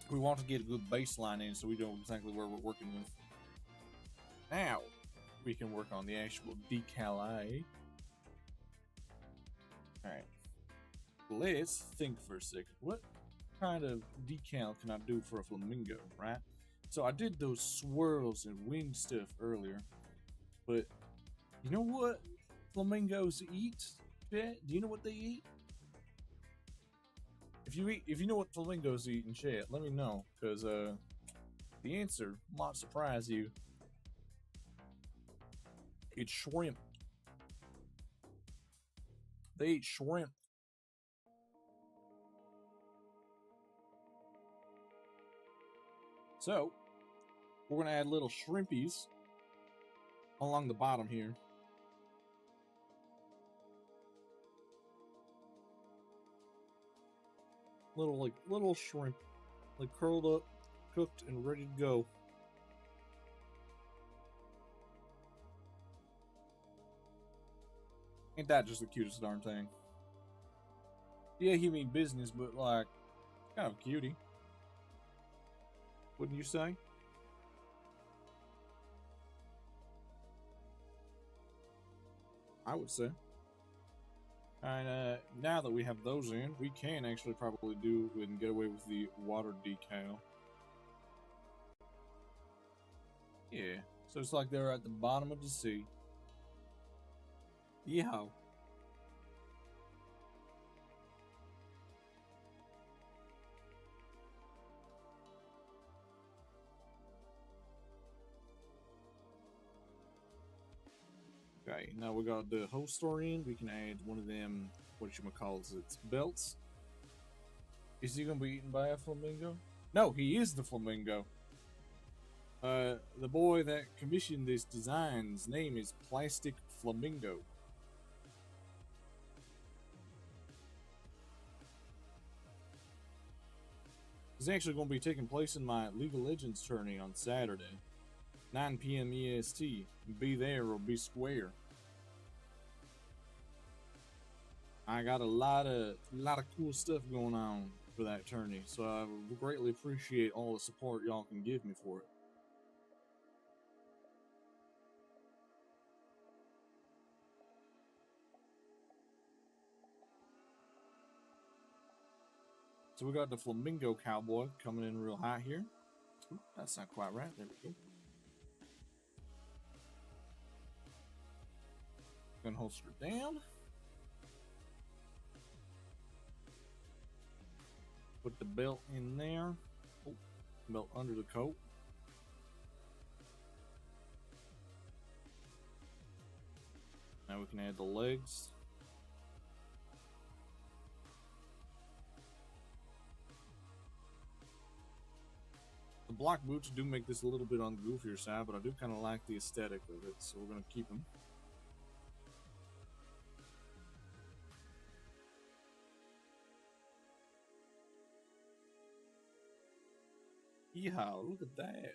we want to get a good baseline in so we know exactly where we're working with. Now, we can work on the actual decal eye. Alright. Let's think for a second. What kind of decal can I do for a flamingo, right? So I did those swirls and wing stuff earlier, but you know what flamingos eat? Chat? Do you know what they eat? If you know what flamingos eat in chat, let me know, because the answer might surprise you. It's shrimp. They eat shrimp. So we're gonna add little shrimpies along the bottom here. Little shrimp, like curled up, cooked, and ready to go. Ain't that just the cutest darn thing? Yeah, he mean business, but like, kind of cutie. Wouldn't you say? I would say. And now that we have those in, we can actually probably do and get away with the water decal. Yeah, so it's like they're at the bottom of the sea. Yeah. Okay, now we got the whole story in. We can add one of them, what you call it, belts. Is he gonna be eaten by a flamingo? No, he is the flamingo. The boy that commissioned this design's name is Plastic Flamingo. It's actually going to be taking place in my League of Legends tourney on Saturday, 9 p.m. EST. Be there or be square. I got a lot of cool stuff going on for that tourney, so I greatly appreciate all the support y'all can give me for it. So we got the Flamingo Cowboy coming in real high here. Ooh, that's not quite right. There we go. Gun holster down. Put the belt in there. Oh, belt under the coat. Now we can add the legs. The black boots do make this a little bit on the goofier side, but I do kind of like the aesthetic of it, so we're going to keep them. Yeah, look at that.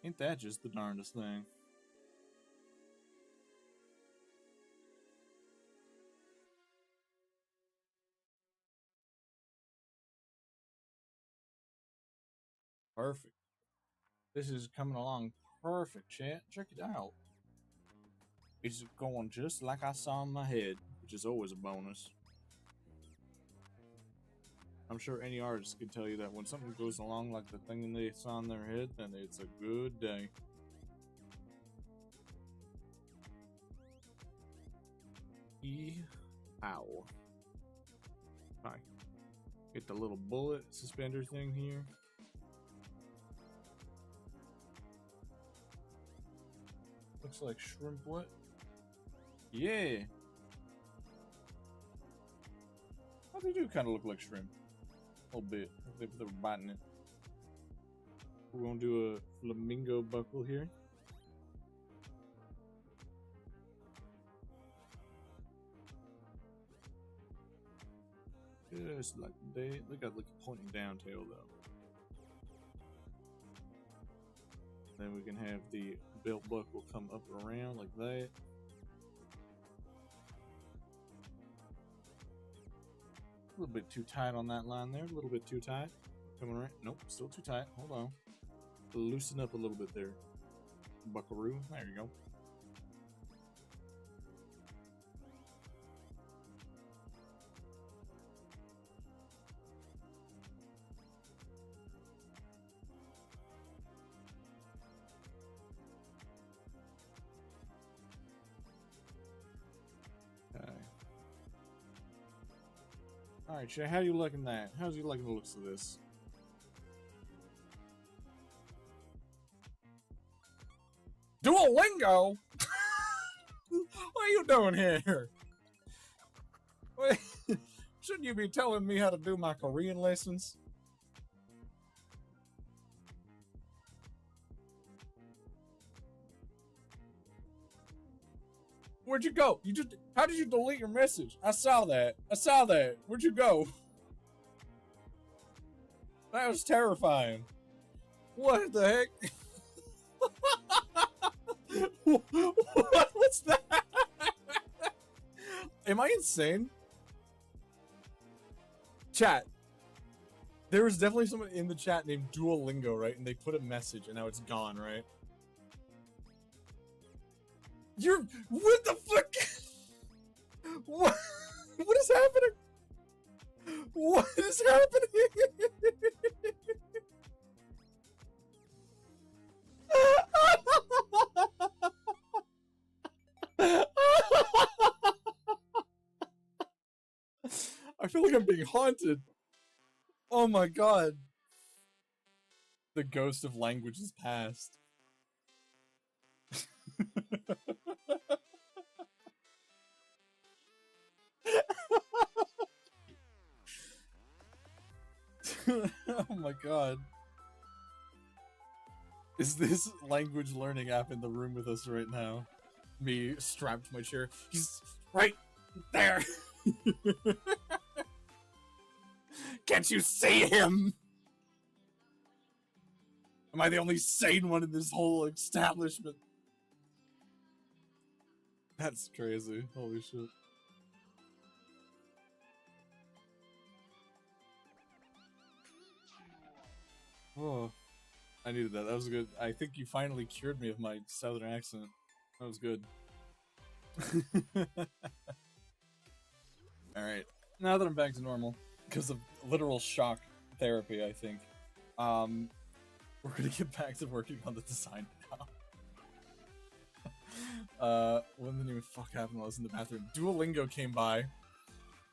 Ain't that just the darndest thing? Perfect. This is coming along perfect, chat. Check it out. It's going just like I saw in my head, which is always a bonus. I'm sure any artist can tell you that when something goes along like the thing they saw in their head, then it's a good day. Ow. Hi. Get the little bullet suspender thing here. Looks like shrimp what? Yeah. Oh, they do kind of look like shrimp. A little bit. If they were biting it. We're gonna do a flamingo buckle here. Just like they look at pointing down tail though. Then we can have the belt buckle come up around like that. A little bit too tight on that line there. A little bit too tight. Coming around. Nope, still too tight. Hold on. Loosen up a little bit there. Buckaroo. There you go. Alright, Shay, how you liking that? How's you liking the looks of this? Duolingo? What are you doing here? Wait, shouldn't you be telling me how to do my Korean lessons? Where'd you go? How did you delete your message? I saw that. Where'd you go? That was terrifying. What the heck? What's that? Am I insane? Chat. There was definitely someone in the chat named Duolingo, right? And they put a message and now it's gone, right? What the fuck? What is happening? What is happening? I feel like I'm being haunted. Oh my god. The ghost of language is past. Oh my god. Is this language learning app in the room with us right now? Me strapped to my chair. He's right there. Can't you see him? Am I the only sane one in this whole establishment? That's crazy. Holy shit. Oh, I needed that. That was good. I think you finally cured me of my southern accent. That was good. Alright. Now that I'm back to normal, because of literal shock therapy, I think, we're gonna get back to working on the design now. When the new fuck happened while I was in the bathroom, Duolingo came by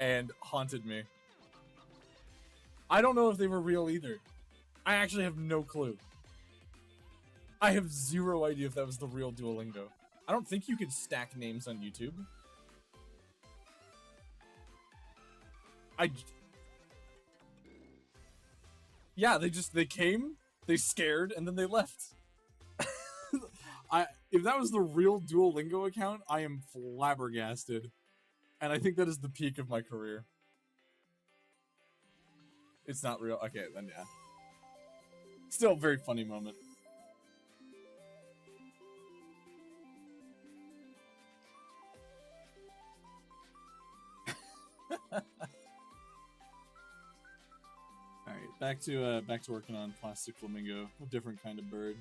and haunted me. I don't know if they were real either. I actually have no clue. I have zero idea if that was the real Duolingo. I don't think you could stack names on YouTube. Yeah, they came, they scared, and then they left. If that was the real Duolingo account, I am flabbergasted. And I think that is the peak of my career. It's not real. Okay, then yeah. Still a very funny moment. Alright, back to working on plastic flamingo, a different kind of bird.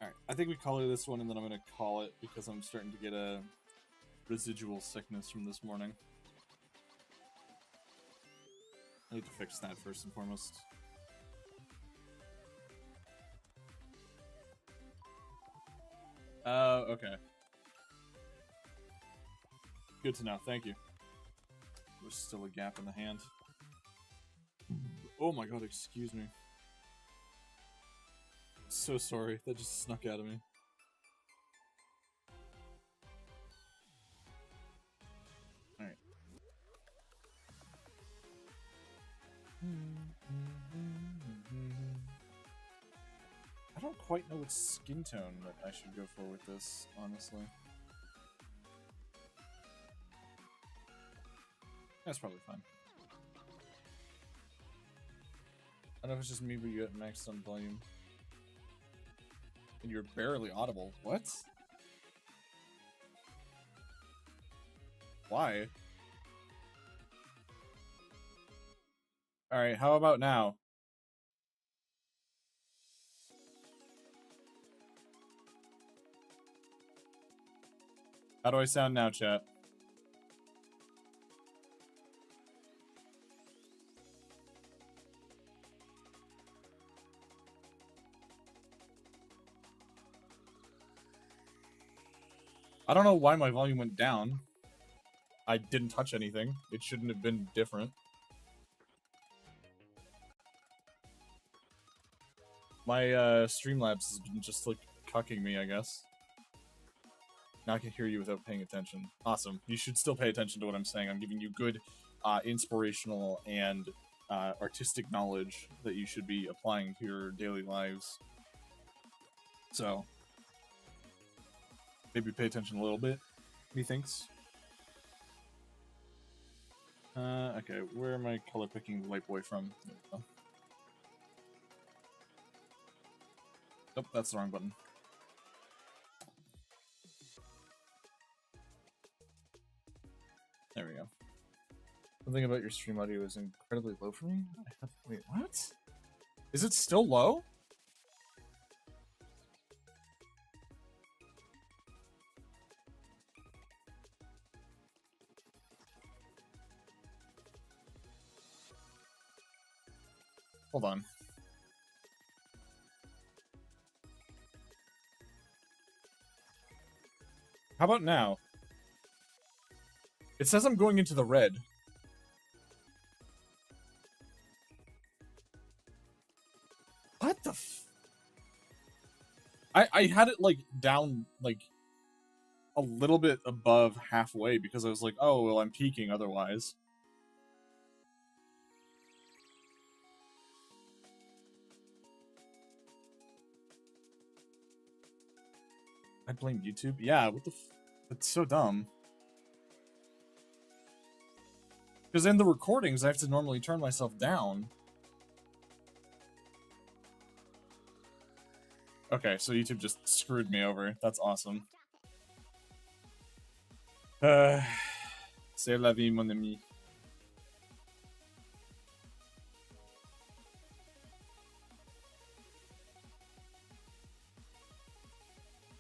All right, I think we color this one, and then I'm gonna call it because I'm starting to get a residual sickness from this morning. I need to fix that first and foremost. Okay. Good to know. Thank you. There's still a gap in the hand. Oh my god, excuse me. So sorry, that just snuck out of me. Alright. I don't quite know what skin tone that I should go for with this, honestly. That's probably fine. I don't know if it's just me, but you got maxed on volume. And you're barely audible. What? Why? Alright, how about now? How do I sound now, chat? I don't know why my volume went down. I didn't touch anything. It shouldn't have been different. My Streamlabs has been just like cucking me, I guess. Now I can hear you without paying attention. Awesome. You should still pay attention to what I'm saying. I'm giving you good inspirational and artistic knowledge that you should be applying to your daily lives. So, maybe pay attention a little bit, methinks. Okay, where am I color picking Light Boy from? There we go. Nope, that's the wrong button. There we go. Something about your stream audio is incredibly low for me? Wait, what? Is it still low? Hold on. How about now? It says I'm going into the red. What the f... I had it, like, down, like, a little bit above halfway because I was like, oh, well, I'm peaking otherwise. I blame YouTube? Yeah, what the f... That's so dumb. Because in the recordings, I have to normally turn myself down. Okay, so YouTube just screwed me over. That's awesome. C'est la vie, mon ami.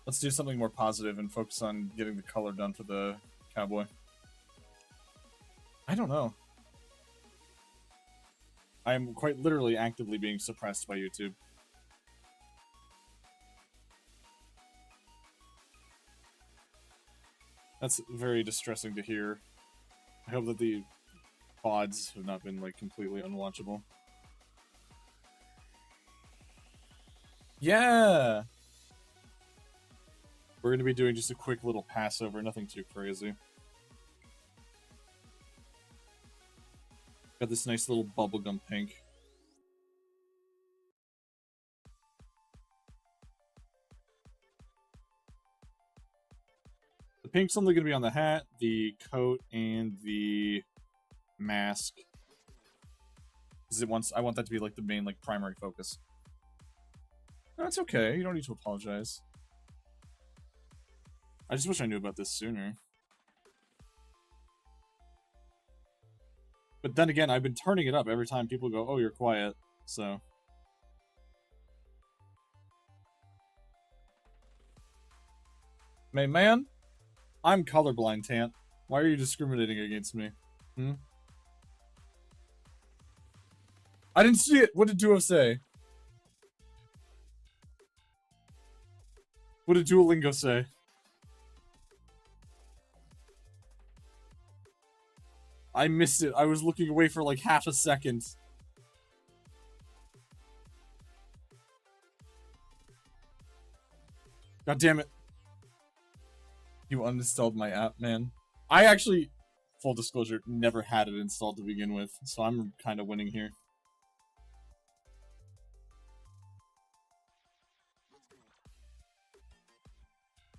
Let's do something more positive and focus on getting the color done for the cowboy. I don't know. I am quite literally actively being suppressed by YouTube. That's very distressing to hear. I hope that the VODs have not been, like, completely unwatchable. Yeah! We're going to be doing just a quick little Passover, nothing too crazy. Got this nice little bubblegum pink. The pink's only going to be on the hat, the coat, and the mask. Because I want that to be like the main, like, primary focus. No, it's okay. You don't need to apologize. I just wish I knew about this sooner. But then again, I've been turning it up every time people go, oh, you're quiet, so... Man, I'm colorblind, Tant. Why are you discriminating against me? Hmm? I didn't see it! What did Duo say? What did Duolingo say? I missed it. I was looking away for like half a second. God damn it. You uninstalled my app, man. I actually, full disclosure, never had it installed to begin with, so I'm kind of winning here.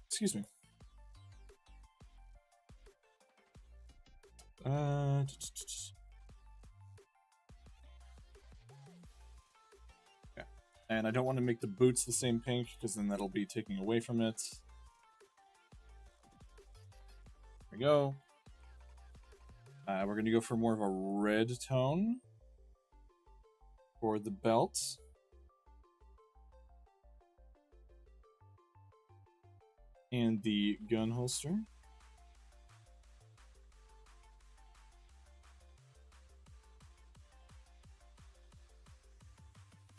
Excuse me. Yeah. And I don't want to make the boots the same pink, because then that'll be taking away from it. There we go. We're going to go for more of a red tone for the belt. And the gun holster.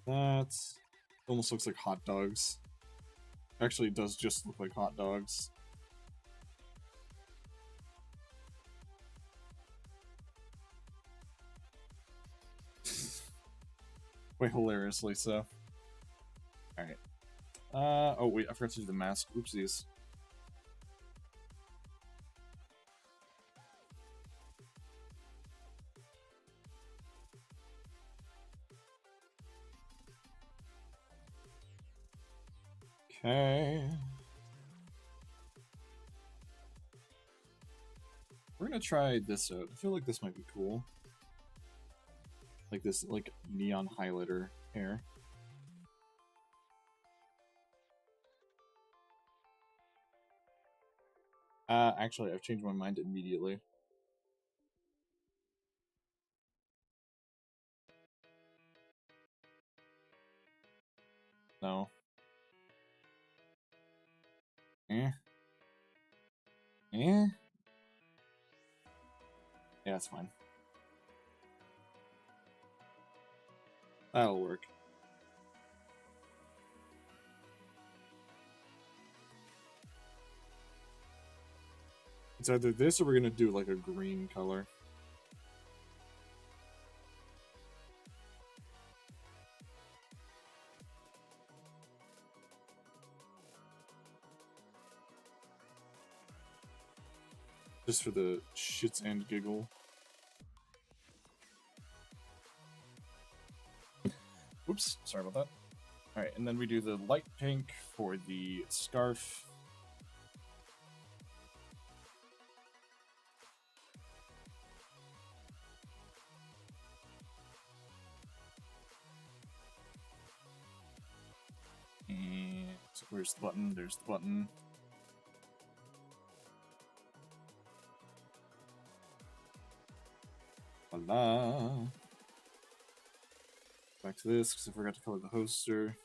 That almost looks like hot dogs. Actually, it does just look like hot dogs. Quite hilariously so. Alright. Oh wait, I forgot to do the mask. Oopsies. Okay. We're gonna try this out. I feel like this might be cool. Like this, like, neon highlighter hair. Actually, I've changed my mind immediately. No. Eh. Eh? Yeah, that's fine. That'll work. It's either this or we're gonna do like a green color. Just for the shits and giggle. Oops, sorry about that. Alright, and then we do the light pink for the scarf. And where's the button? There's the button. Voila. Back to this, because I forgot to color the holster.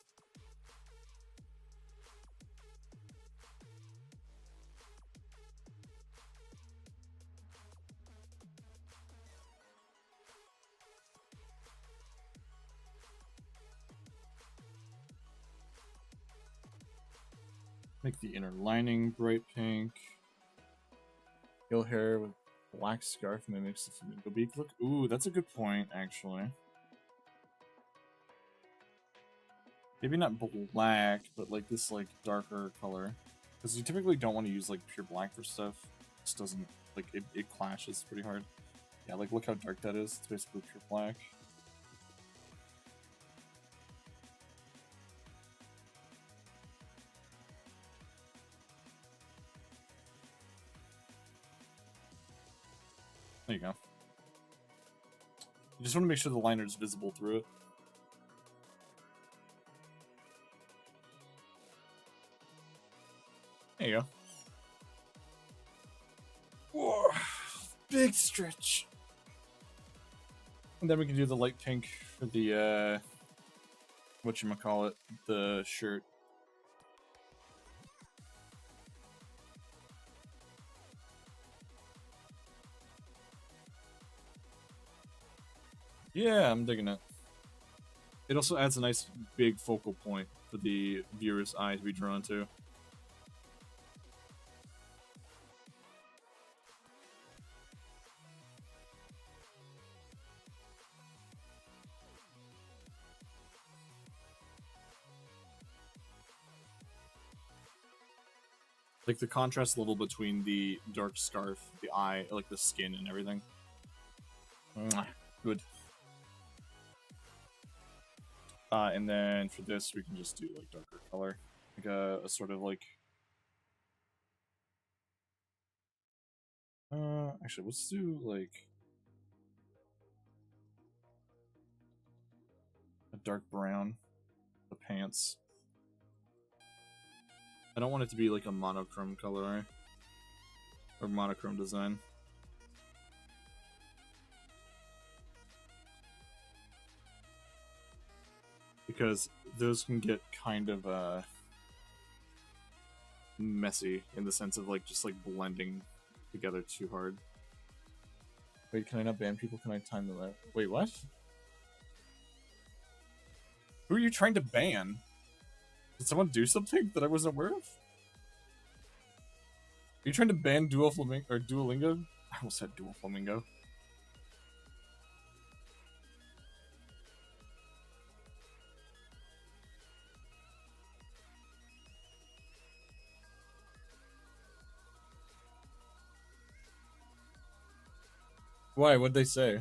Make the inner lining bright pink. Yellow hair with black scarf mimics the flamingo beak look. Ooh, that's a good point, actually. Maybe not black, but like this like darker color. Because you typically don't want to use like pure black for stuff. It just doesn't, like, it clashes pretty hard. Yeah, like look how dark that is. It's basically pure black. There you go. You just want to make sure the liner is visible through it. There you go. Whoa, big stretch. And then we can do the light pink for the, whatchamacallit, the shirt. Yeah, I'm digging it. It also adds a nice big focal point for the viewer's eye to be drawn to. Like the contrast level between the dark scarf, the eye, like the skin and everything. Mwah. Good. And then for this, we can just do like darker color, like a sort of like. Actually, let's do like a dark brown. The pants. I don't want it to be like a monochrome color, right? Or monochrome design. Because those can get kind of messy in the sense of like just like blending together too hard. Wait, can I not ban people? Can I time them out? Wait, what? Who are you trying to ban? Did someone do something that I wasn't aware of? Are you trying to ban Duolingo? I almost said Dual Flamingo. Why? What'd they say?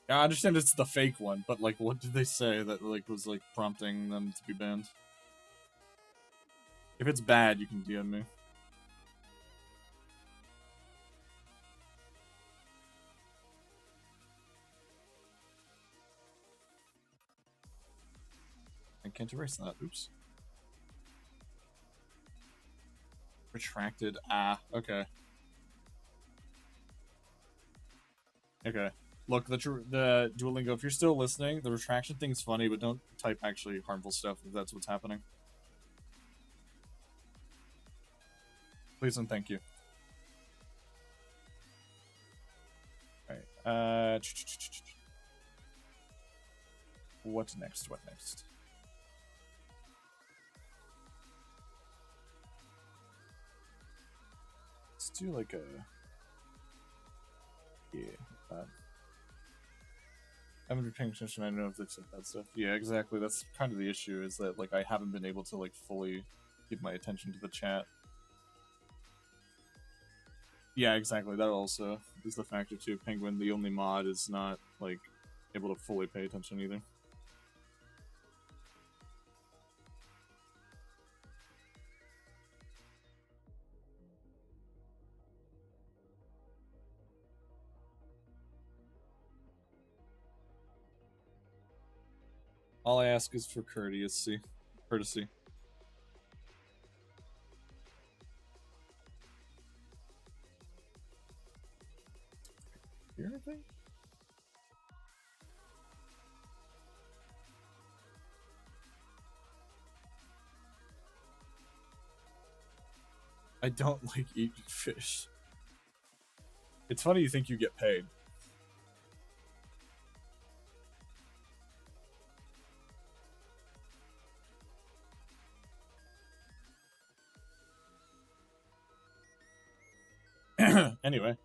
Yeah, I understand it's the fake one, but like, what did they say that like was like prompting them to be banned? If it's bad, you can DM me. I can't erase that. Oops. Retracted. Ah, okay. Okay. Look, the Duolingo, if you're still listening, the retraction thing's funny, but don't type actually harmful stuff if that's what's happening. Please and thank you. Alright, what next? What next? Let's do like a... Yeah, I haven't been paying attention. I don't know if they've said that stuff. Yeah, exactly. That's kind of the issue, is that like I haven't been able to like fully give my attention to the chat. Yeah, exactly. That also is the factor too. Penguin, the only mod, is not like able to fully pay attention either. All I ask is for courtesy. Courtesy. Hear anything? I don't like eating fish. It's funny you think you get paid. Anyway,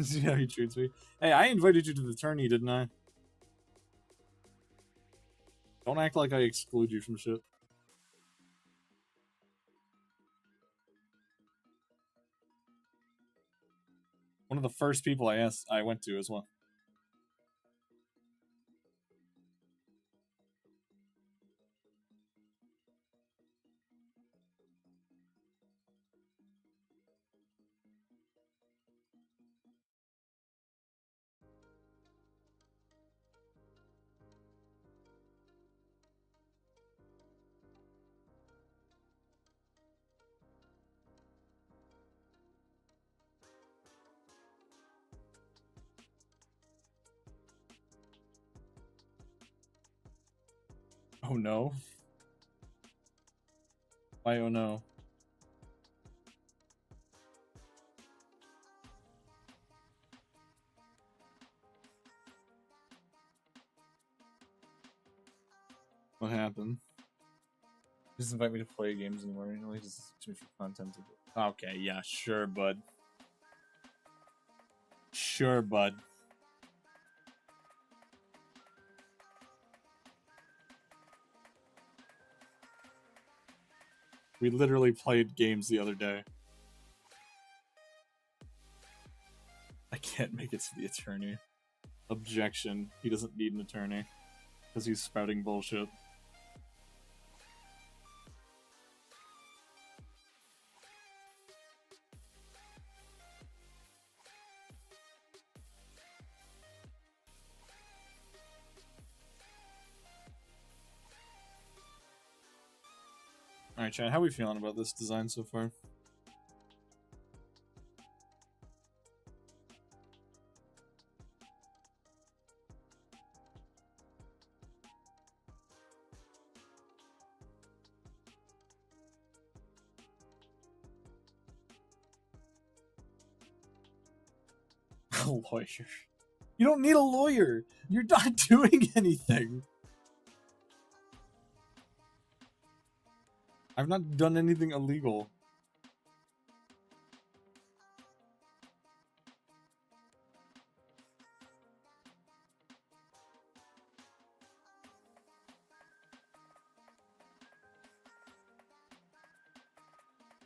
see how he treats me. Hey, I invited you to the tourney, didn't I? Don't act like I exclude you from shit. One of the first people I went to as well. Oh no. Why oh no? What happened? He doesn't invite me to play games anymore. You know, he just too much content to do. Okay, yeah, sure, bud. Sure, bud. We literally played games the other day. I can't make it to the attorney. Objection. He doesn't need an attorney. Because he's spouting bullshit. Alright, Chad, how are we feeling about this design so far? A lawyer. You don't need a lawyer! You're not doing anything! I've not done anything illegal.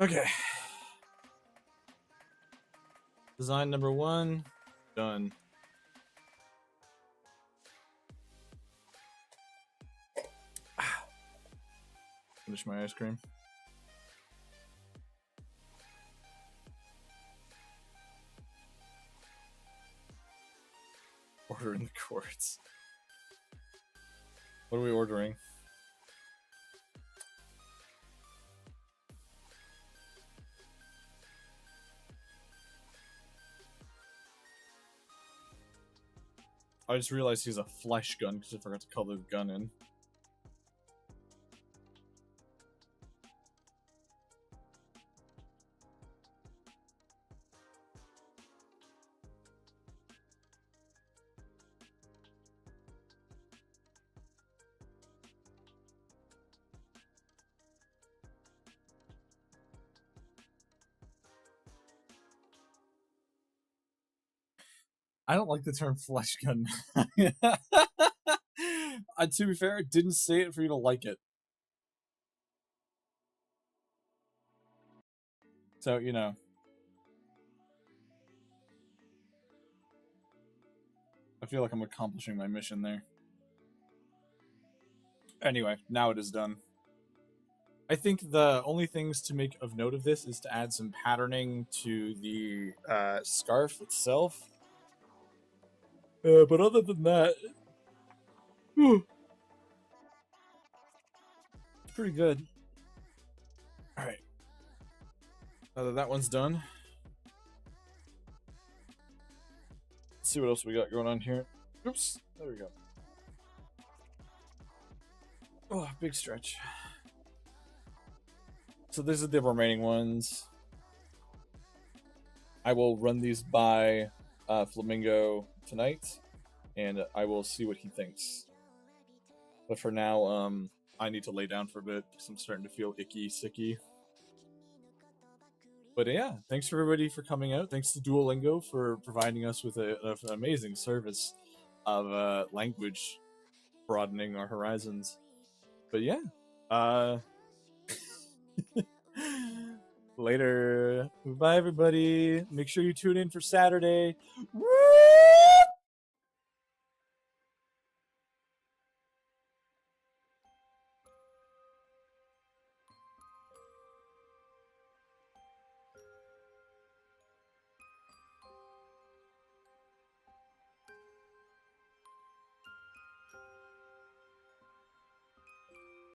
Okay. Design number 1, done. Finish my ice cream. Order in the courts. What are we ordering? I just realized he's a flesh gun because I forgot to color the gun in. I don't like the term flesh gun. To be fair, I didn't say it for you to like it. So, you know. I feel like I'm accomplishing my mission there. Anyway, now it is done. I think the only things to make of note of this is to add some patterning to the scarf itself. But other than that, it's pretty good. Alright. Now that one's done, let's see what else we got going on here. Oops, there we go. Oh, big stretch. So these are the remaining ones. I will run these by Flamingo tonight, and I will see what he thinks. But for now, I need to lay down for a bit because I'm starting to feel icky, sicky. But yeah, thanks for everybody for coming out. Thanks to Duolingo for providing us with an amazing service of language broadening our horizons. But yeah, later. Bye, everybody. Make sure you tune in for Saturday. Woo!